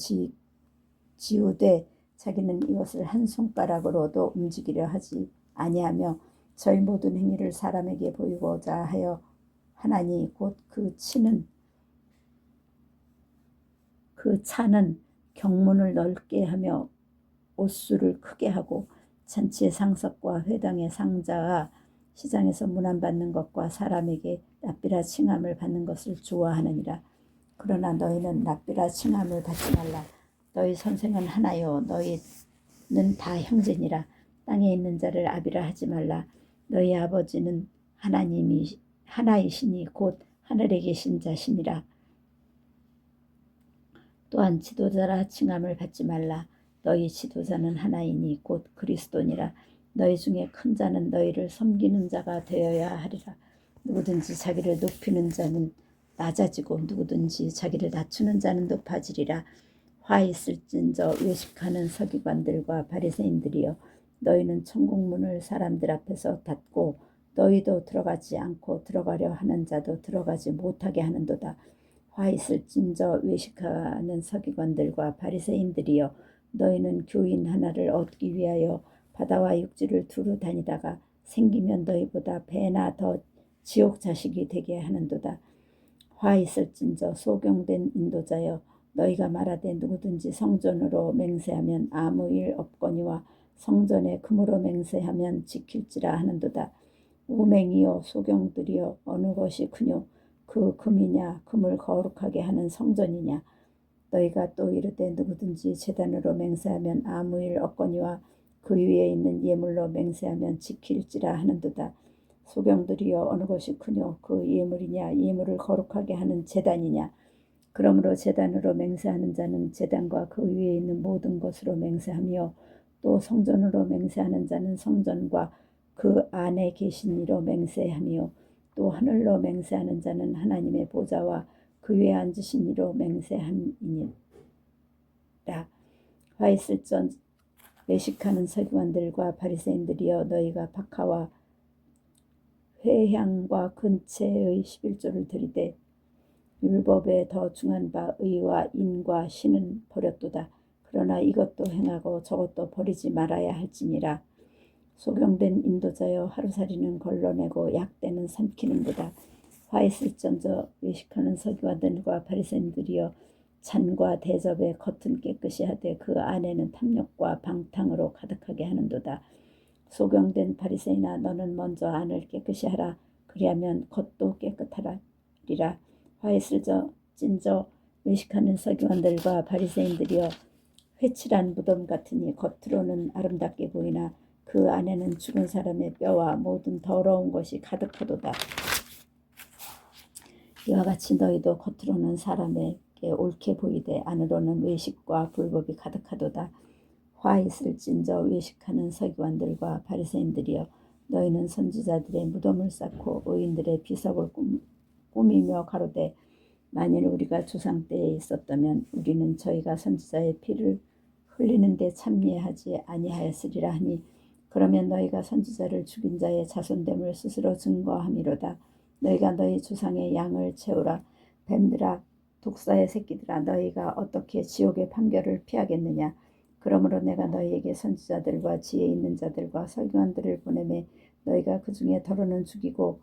지우되 자기는 이것을 한 손가락으로도 움직이려 하지 아니하며 저희 모든 행위를 사람에게 보이고자 하여 하나니 곧 그 차는 경문을 넓게 하며 옷수를 크게 하고 잔치의 상석과 회당의 상자와 시장에서 문안받는 것과 사람에게 납비라 칭함을 받는 것을 좋아하느니라. 그러나 너희는 납비라 칭함을 받지 말라. 너희 선생은 하나요 너희는 다 형제니라. 땅에 있는 자를 아비라 하지 말라. 너희 아버지는 하나님이 하나이시니 곧 하늘에 계신 자시니라. 또한 지도자라 칭함을 받지 말라. 너희 지도자는 하나이니 곧 그리스도니라. 너희 중에 큰 자는 너희를 섬기는 자가 되어야 하리라. 누구든지 자기를 높이는 자는 낮아지고 누구든지 자기를 낮추는 자는 높아지리라. 화 있을진저 외식하는 서기관들과 바리새인들이여 너희는 천국문을 사람들 앞에서 닫고 너희도 들어가지 않고 들어가려 하는 자도 들어가지 못하게 하는도다. 화 있을진저 외식하는 서기관들과 바리새인들이여 너희는 교인 하나를 얻기 위하여 바다와 육지를 두루 다니다가 생기면 너희보다 배나 더 지옥 자식이 되게 하는도다. 화 있을진저 소경된 인도자여 너희가 말하되 누구든지 성전으로 맹세하면 아무 일 없거니와 성전에 금으로 맹세하면 지킬지라 하는도다. 우맹이요 소경들이여 어느 것이 크뇨 그 금이냐 금을 거룩하게 하는 성전이냐. 너희가 또 이르되 누구든지 제단으로 맹세하면 아무 일 없거니와 그 위에 있는 예물로 맹세하면 지킬지라 하는도다. 소경들이여 어느 것이 크뇨 그 예물이냐 예물을 거룩하게 하는 제단이냐. 그러므로 제단으로 맹세하는 자는 제단과 그 위에 있는 모든 것으로 맹세하며 또 성전으로 맹세하는 자는 성전과 그 안에 계신 이로 맹세하며 또 하늘로 맹세하는 자는 하나님의 보좌와 그 위에 앉으신 이로 맹세함이니라. 화 있을전 외식하는 서기관들과 바리새인들이여 너희가 박하와 회향과 근체의 11조를 드리되 율법에 더 중한 바 의와 인과 신은 버렸도다. 그러나 이것도 행하고 저것도 버리지 말아야 할지니라. 소경된 인도자여 하루살이는 걸러내고 약대는 삼키는도다. 화 있을전저 외식하는 서기관들과 바리새인들이여 잔과 대접의 겉은 깨끗이 하되 그 안에는 탐욕과 방탕으로 가득하게 하는도다. 소경된 바리새인아 너는 먼저 안을 깨끗이 하라. 그리하면 겉도 깨끗하리라. 화 있을진저 외식하는 서기관들과 바리새인들이여 회칠한 무덤 같으니 겉으로는 아름답게 보이나 그 안에는 죽은 사람의 뼈와 모든 더러운 것이 가득하도다. 이와 같이 너희도 겉으로는 사람에게 옳게 보이되 안으로는 외식과 불법이 가득하도다. 화 있을진저 외식하는 서기관들과 바리새인들이여 너희는 선지자들의 무덤을 쌓고 의인들의 비석을 꾸미며 가로되 만일 우리가 조상 때에 있었다면 우리는 저희가 선지자의 피를 흘리는 데 참여하지 아니하였으리라 하니 그러면 너희가 선지자를 죽인 자의 자손됨을 스스로 증거함이로다. 너희가 너희 조상의 양을 채우라. 뱀들아 독사의 새끼들아 너희가 어떻게 지옥의 판결을 피하겠느냐. 그러므로 내가 너희에게 선지자들과 지혜 있는 자들과 서기관들을 보내매 너희가 그 중에 더러는 죽이고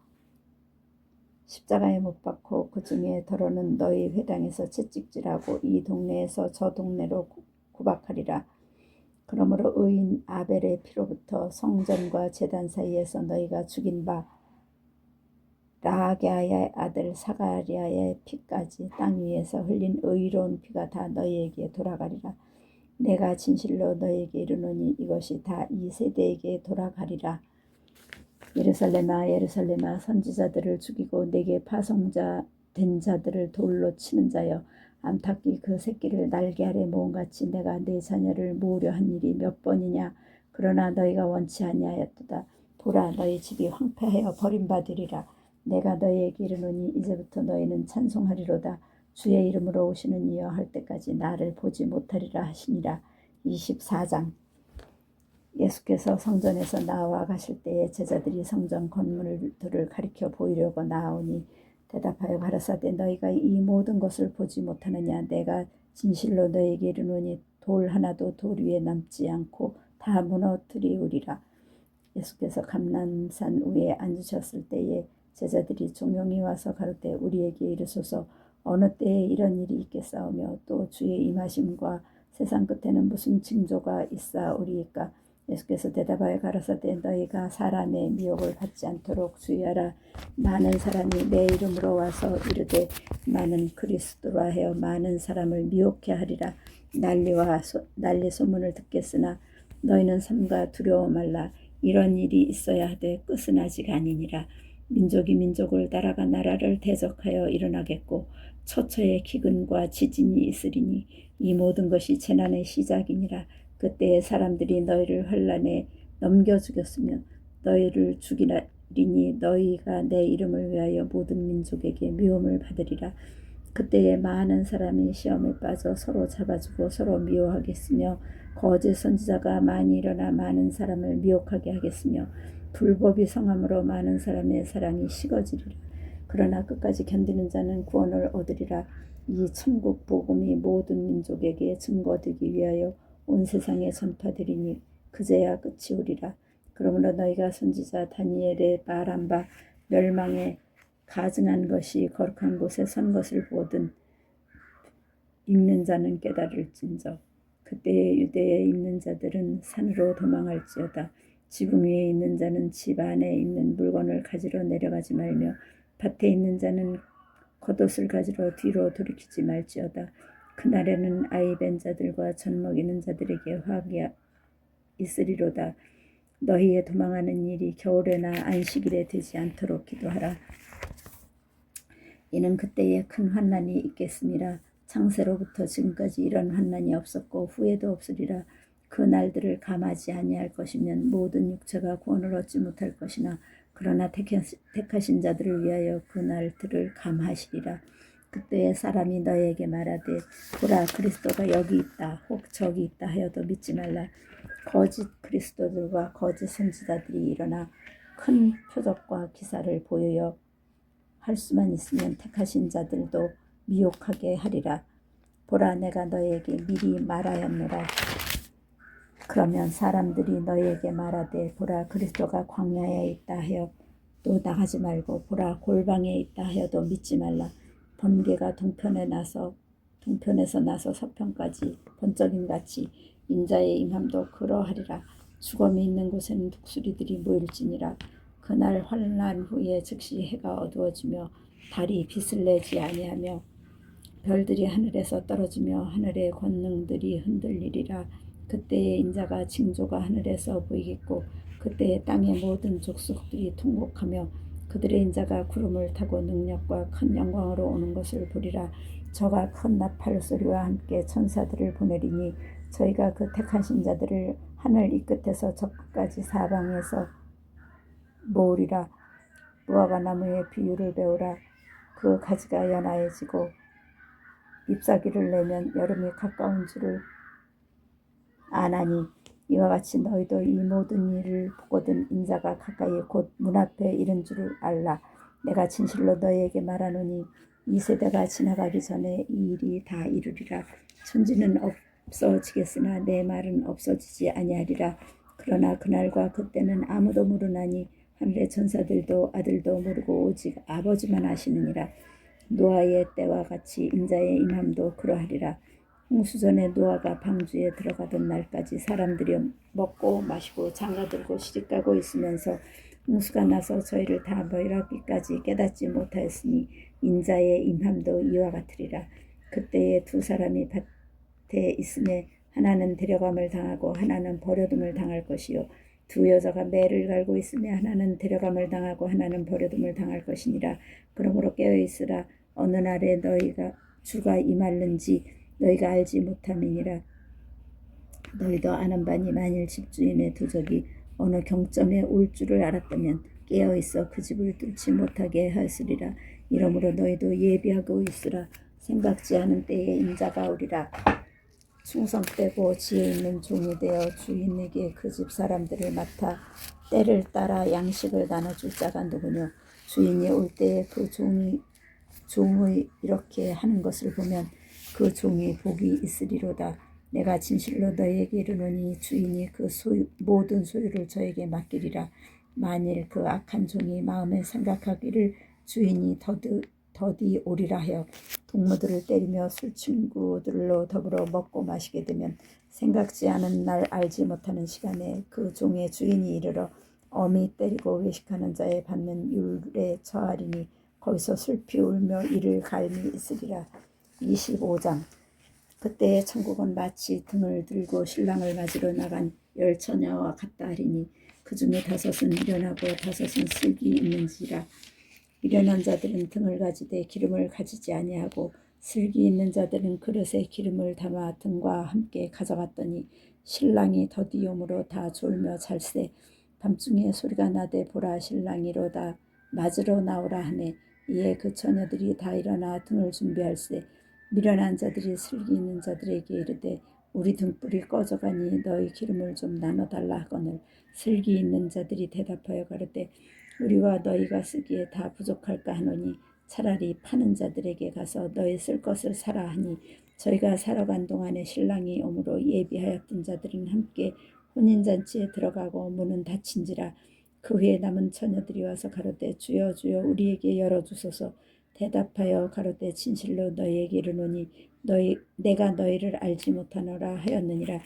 십자가에 못 박고 그 중에 더러는 너희 회당에서 채찍질하고 이 동네에서 저 동네로 구박하리라. 그러므로 의인 아벨의 피로부터 성전과 제단 사이에서 너희가 죽인 바 라게아의 아들 사가리아의 피까지 땅 위에서 흘린 의로운 피가 다 너희에게 돌아가리라. 내가 진실로 너희에게 이르노니 이것이 다 이 세대에게 돌아가리라. 예루살렘아 예루살렘아 선지자들을 죽이고 내게 파송자 된 자들을 돌로 치는 자여 암탉이 그 새끼를 날개 아래 모음같이 내가 내 자녀를 모으려 한 일이 몇 번이냐. 그러나 너희가 원치 아니하였도다. 보라 너희 집이 황폐하여 버림받으리라. 내가 너희에게 이르노니 이제부터 너희는 찬송하리로다. 주의 이름으로 오시는 이여 할 때까지 나를 보지 못하리라 하시니라. 24장. 예수께서 성전에서 나와 가실 때에 제자들이 성전 건물들을 가리켜 보이려고 나오니 대답하여 가라사대 너희가 이 모든 것을 보지 못하느냐. 내가 진실로 너희에게 이르노니 돌 하나도 돌 위에 남지 않고 다 무너뜨리우리라. 예수께서 감람산 위에 앉으셨을 때에 제자들이 종용이 와서 가로되 우리에게 이르소서 어느 때에 이런 일이 있겠사오며 또 주의 임하심과 세상 끝에는 무슨 징조가 있사오리이까. 예수께서 대답하여 가라사대 너희가 사람의 미혹을 받지 않도록 주의하라. 많은 사람이 내 이름으로 와서 이르되 나는 그리스도라 하여 많은 사람을 미혹해 하리라. 난리 소문을 듣겠으나 너희는 삼가 두려워 말라. 이런 일이 있어야 하되 끝은 아직 아니니라. 민족이 민족을 따라가 나라를 대적하여 일어나겠고 처처에 기근과 지진이 있으리니 이 모든 것이 재난의 시작이니라. 그때에 사람들이 너희를 환난에 넘겨 죽였으며 너희를 죽이리니 너희가 내 이름을 위하여 모든 민족에게 미움을 받으리라. 그때에 많은 사람이 시험에 빠져 서로 잡아주고 서로 미워하겠으며 거짓 선지자가 많이 일어나 많은 사람을 미혹하게 하겠으며 불법이 성함으로 많은 사람의 사랑이 식어지리라. 그러나 끝까지 견디는 자는 구원을 얻으리라. 이 천국 복음이 모든 민족에게 증거되기 위하여 온 세상에 전파되리니 그제야 끝이 오리라. 그러므로 너희가 선지자 다니엘의 말한 바 멸망에 가증한 것이 거룩한 곳에 선 것을 보든 읽는 자는 깨달을진저. 그때에 유대에 있는 자들은 산으로 도망할지어다. 지붕 위에 있는 자는 집 안에 있는 물건을 가지러 내려가지 말며 밭에 있는 자는 겉옷을 가지러 뒤로 돌이키지 말지어다. 그날에는 아이 벤 자들과 젖 먹이는 자들에게 화가 있으리로다. 너희의 도망하는 일이 겨울에나 안식일에 되지 않도록 기도하라. 이는 그때에 큰 환난이 있겠음이라. 창세로부터 지금까지 이런 환난이 없었고 후에도 없으리라. 그 날들을 감하지 아니할 것이면 모든 육체가 구원을 얻지 못할 것이나 그러나 택하신 자들을 위하여 그 날들을 감하시리라. 그때에 사람이 너희에게 말하되 보라 그리스도가 여기 있다 혹 저기 있다 하여도 믿지 말라. 거짓 그리스도들과 거짓 선지자들이 일어나 큰 표적과 기사를 보여 할 수만 있으면 택하신 자들도 미혹하게 하리라. 보라 내가 너희에게 미리 말하였노라. 그러면 사람들이 너희에게 말하되 보라 그리스도가 광야에 있다 하여 또 나가지 말고 보라 골방에 있다 하여도 믿지 말라. 번개가 동편에서 나서 서편까지 번쩍임같이 인자의 임함도 그러하리라. 죽음이 있는 곳에는 독수리들이 모일지니라. 그날 환난 후에 즉시 해가 어두워지며 달이 빛을 내지 아니하며 별들이 하늘에서 떨어지며 하늘의 권능들이 흔들리리라. 그때에 인자가 징조가 하늘에서 보이겠고 그때에 땅의 모든 족속들이 통곡하며 그들의 인자가 구름을 타고 능력과 큰 영광으로 오는 것을 보리라. 저가 큰 나팔 소리와 함께 천사들을 보내리니 저희가 그 택하신 자들을 하늘 이 끝에서 저 끝까지 사방에서 모으리라. 무화과 나무의 비유를 배우라. 그 가지가 연하여지고 잎사귀를 내면 여름이 가까운 줄을 아나니 이와 같이 너희도 이 모든 일을 보거든 인자가 가까이 곧 문 앞에 이른 줄을 알라. 내가 진실로 너희에게 말하노니 이 세대가 지나가기 전에 이 일이 다 이루리라. 천지는 없어지겠으나 내 말은 없어지지 아니하리라. 그러나 그날과 그때는 아무도 모르나니 하늘의 천사들도 아들도 모르고 오직 아버지만 아시느니라. 노아의 때와 같이 인자의 임함도 그러하리라. 홍수전에 노아가 방주에 들어가던 날까지 사람들이 먹고 마시고 장가들고 시집가고 있으면서 홍수가 나서 저희를 다 멸하기까지 깨닫지 못하였으니 인자의 임함도 이와 같으리라. 그때에 두 사람이 밭에 있음에 하나는 데려감을 당하고 하나는 버려둠을 당할 것이요 두 여자가 매를 갈고 있으며 하나는 데려감을 당하고 하나는 버려둠을 당할 것이니라. 그러므로 깨어있으라. 어느 날에 너희가 주가 임할는지 너희가 알지 못함이니라. 너희도 아는 바니 만일 집주인의 도적이 어느 경점에 올 줄을 알았다면 깨어있어 그 집을 뚫지 못하게 하였으리라. 이러므로 너희도 예비하고 있으라. 생각지 않은 때에 인자가 오리라. 충성되고 지혜 있는 종이 되어 주인에게 그 집 사람들을 맡아 때를 따라 양식을 나눠줄 자가 누구뇨. 주인이 올 때에 그 종의 이렇게 하는 것을 보면 그 종이 복이 있으리로다. 내가 진실로 너희에게 이르노니 주인이 그 모든 소유를 저에게 맡기리라. 만일 그 악한 종이 마음에 생각하기를 주인이 더디 오리라 하여 동무들을 때리며 술친구들로 더불어 먹고 마시게 되면 생각지 않은 날 알지 못하는 시간에 그 종의 주인이 이르러 엄히 때리고 외식하는 자에 받는 율에 처하리니 거기서 슬피 울며 이를 갈미 있으리라. 25장. 그때의 천국은 마치 등을 들고 신랑을 맞으러 나간 열 처녀와 같다 하리니 그 중에 5은 미련하고 5은 슬기 있는지라. 미련한 자들은 등을 가지되 기름을 가지지 아니하고 슬기 있는 자들은 그릇에 기름을 담아 등과 함께 가져갔더니 신랑이 더디 오므로 다 졸며 잘세. 밤중에 소리가 나되 보라 신랑이로다 맞으러 나오라 하매 이에 그 처녀들이 다 일어나 등을 준비할세 미련한 자들이 슬기 있는 자들에게 이르되 우리 등불이 꺼져가니 너희 기름을 좀 나눠달라 하거늘 슬기 있는 자들이 대답하여 가로되 우리와 너희가 쓰기에 다 부족할까 하노니 차라리 파는 자들에게 가서 너희 쓸 것을 사라 하니 저희가 살아간 동안에 신랑이 오므로 예비하였던 자들은 함께 혼인잔치에 들어가고 문은 닫힌지라 그 후에 남은 처녀들이 와서 가로되 주여 주여 우리에게 열어주소서 대답하여 가로되 진실로 너희에게 이르노니 내가 너희를 알지 못하노라 하였느니라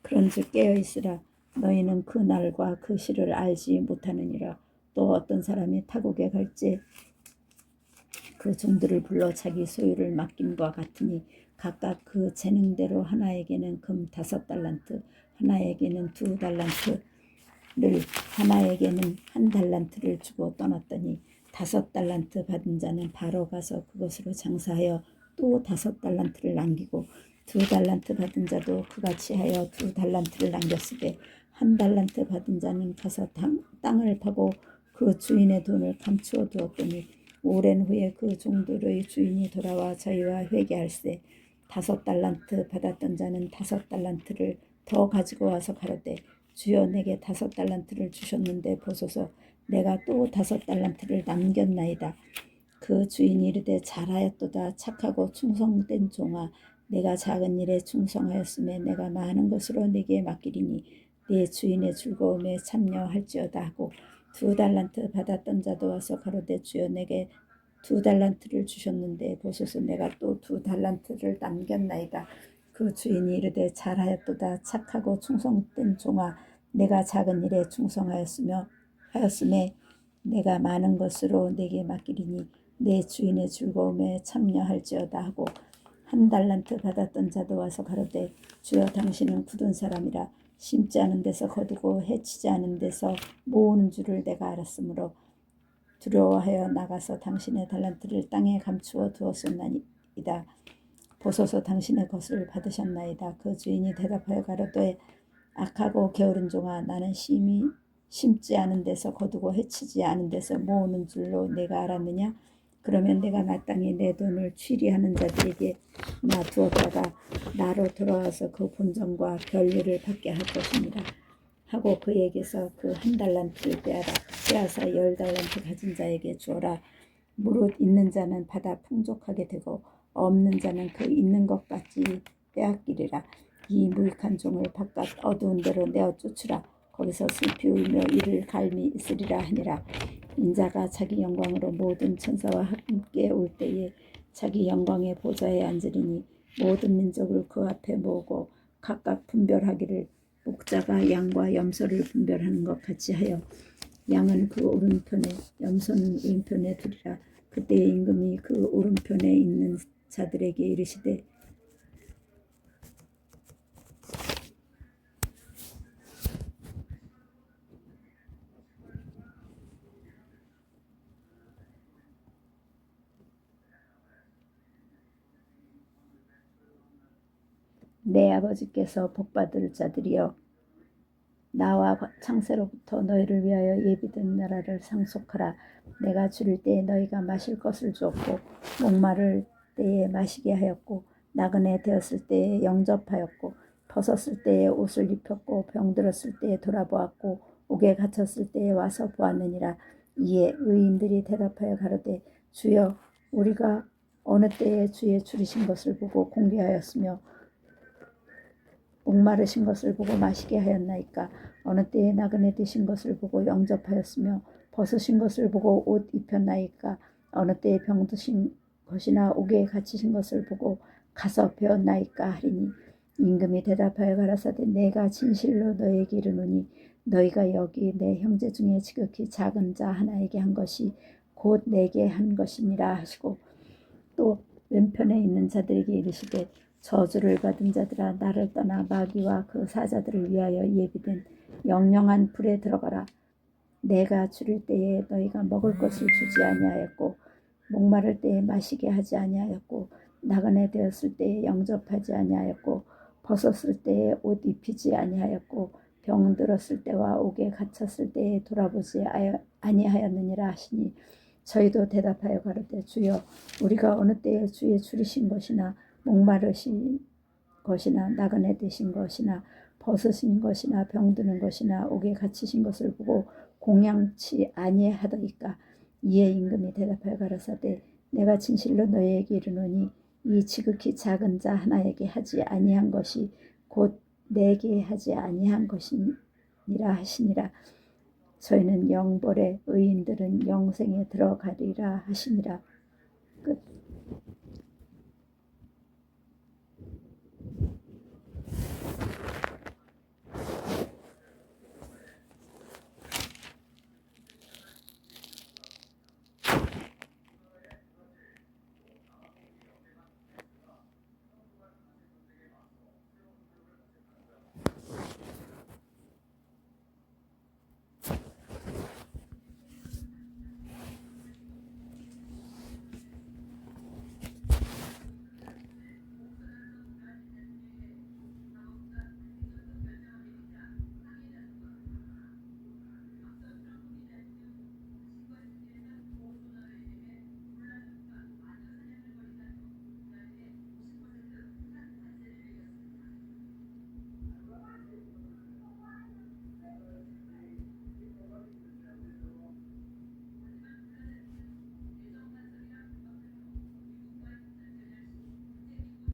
그런즉 깨어있으라 너희는 그 날과 그 시를 알지 못하느니라 또 어떤 사람이 타국에 갈지 그 종들을 불러 자기 소유를 맡김과 같으니 각각 그 재능대로 하나에게는 금 5달란트 하나에게는 2달란트를 하나에게는 1달란트를 주고 떠났더니 5달란트 받은 자는 바로 가서 그것으로 장사하여 또 5달란트를 남기고 2달란트 받은 자도 그같이 하여 2달란트를 남겼으되 1달란트 받은 자는 가서 땅을 파고 그 주인의 돈을 감추어 두었더니 오랜 후에 그 종들의 주인이 돌아와 저희와 회개할세 5달란트 받았던 자는 5달란트를 더 가지고 와서 가로되 주여 내게 5달란트를 주셨는데 보소서 내가 또 5달란트를 남겼나이다. 그 주인이 이르되 잘하였도다 착하고 충성된 종아 내가 작은 일에 충성하였음에 내가 많은 것으로 내게 맡기리니 네 주인의 즐거움에 참여할지어다 하고 2달란트 받았던 자도 와서 가로되 주여 내게 2달란트를 주셨는데 보소서 내가 또 2달란트를 남겼나이다. 그 주인이 이르되 잘하였도다 착하고 충성된 종아 내가 작은 일에 하였음에 내가 많은 것으로 내게 맡기리니 내 주인의 즐거움에 참여할지어다 하고 1달란트 받았던 자도 와서 가로되 주여 당신은 굳은 사람이라 심지 않은 데서 거두고 해치지 않은 데서 모으는 줄을 내가 알았으므로 두려워하여 나가서 당신의 달란트를 땅에 감추어 두었었나이다. 보소서 당신의 것을 받으셨나이다. 그 주인이 대답하여 가로되 악하고 게으른 종아 나는 심지 않은 데서 거두고 해치지 않은 데서 모으는 줄로 내가 알았느냐. 그러면 내가 마땅히 내 돈을 취리하는 자들에게 놔두었다가 나로 돌아와서 그 본전과 별일을 받게 할 것입니다. 하고 그에게서 그 1달란트를 빼앗아 10달란트 가진 자에게 주어라. 무릇 있는 자는 받아 풍족하게 되고 없는 자는 그 있는 것까지 빼앗기리라. 이 무익한 종을 바깥 어두운 데로 내어 쫓으라. 거기서 슬피 울며 이를 갈미 있으리라 하니라. 인자가 자기 영광으로 모든 천사와 함께 올 때에 자기 영광의 보좌에 앉으리니 모든 민족을 그 앞에 모으고 각각 분별하기를 목자가 양과 염소를 분별하는 것 같이 하여 양은 그 오른편에 염소는 왼편에 두리라. 그때 임금이 그 오른편에 있는 자들에게 이르시되 내 아버지께서 복받을 자들이여 나와 창세로부터 너희를 위하여 예비된 나라를 상속하라. 내가 줄일 때에 너희가 마실 것을 주었고 목마를 때에 마시게 하였고 나그네 되었을 때에 영접하였고 벗었을 때에 옷을 입혔고 병들었을 때에 돌아보았고 옥에 갇혔을 때에 와서 보았느니라. 이에 의인들이 대답하여 가로되 주여 우리가 어느 때에 주의 줄이신 것을 보고 공개하였으며 목마르신 것을 보고 마시게 하였나이까. 어느 때에 나그네 되신 것을 보고 영접하였으며 벗으신 것을 보고 옷 입혔나이까. 어느 때에 병드신 것이나 옥에 갇히신 것을 보고 가서 배웠나이까 하리니 임금이 대답하여 가라사대 내가 진실로 너희에게 이르노니 너희가 여기 내 형제 중에 지극히 작은 자 하나에게 한 것이 곧 내게 한 것이니라 하시고 또 왼편에 있는 자들에게 이르시되 저주를 받은 자들아 나를 떠나 마귀와 그 사자들을 위하여 예비된 영영한 불에 들어가라. 내가 줄일 때에 너희가 먹을 것을 주지 아니하였고 목마를 때에 마시게 하지 아니하였고 나그네 되었을 때에 영접하지 아니하였고 벗었을 때에 옷 입히지 아니하였고 병들었을 때와 옥에 갇혔을 때에 돌아보지 아니하였느니라 하시니 저희도 대답하여 가로되 주여 우리가 어느 때에 주의 줄이신 것이나 목마르신 것이나 나그네 되신 것이나 벗으신 것이나 병드는 것이나 옥에 갇히신 것을 보고 공양치 아니하더이까. 이에 임금이 대답하여 가라사대 내가 진실로 너희에게 이르노니 이 지극히 작은 자 하나에게 하지 아니한 것이 곧 내게 하지 아니한 것이니라 하시니라. 저희는 영벌에 의인들은 영생에 들어가리라 하시니라.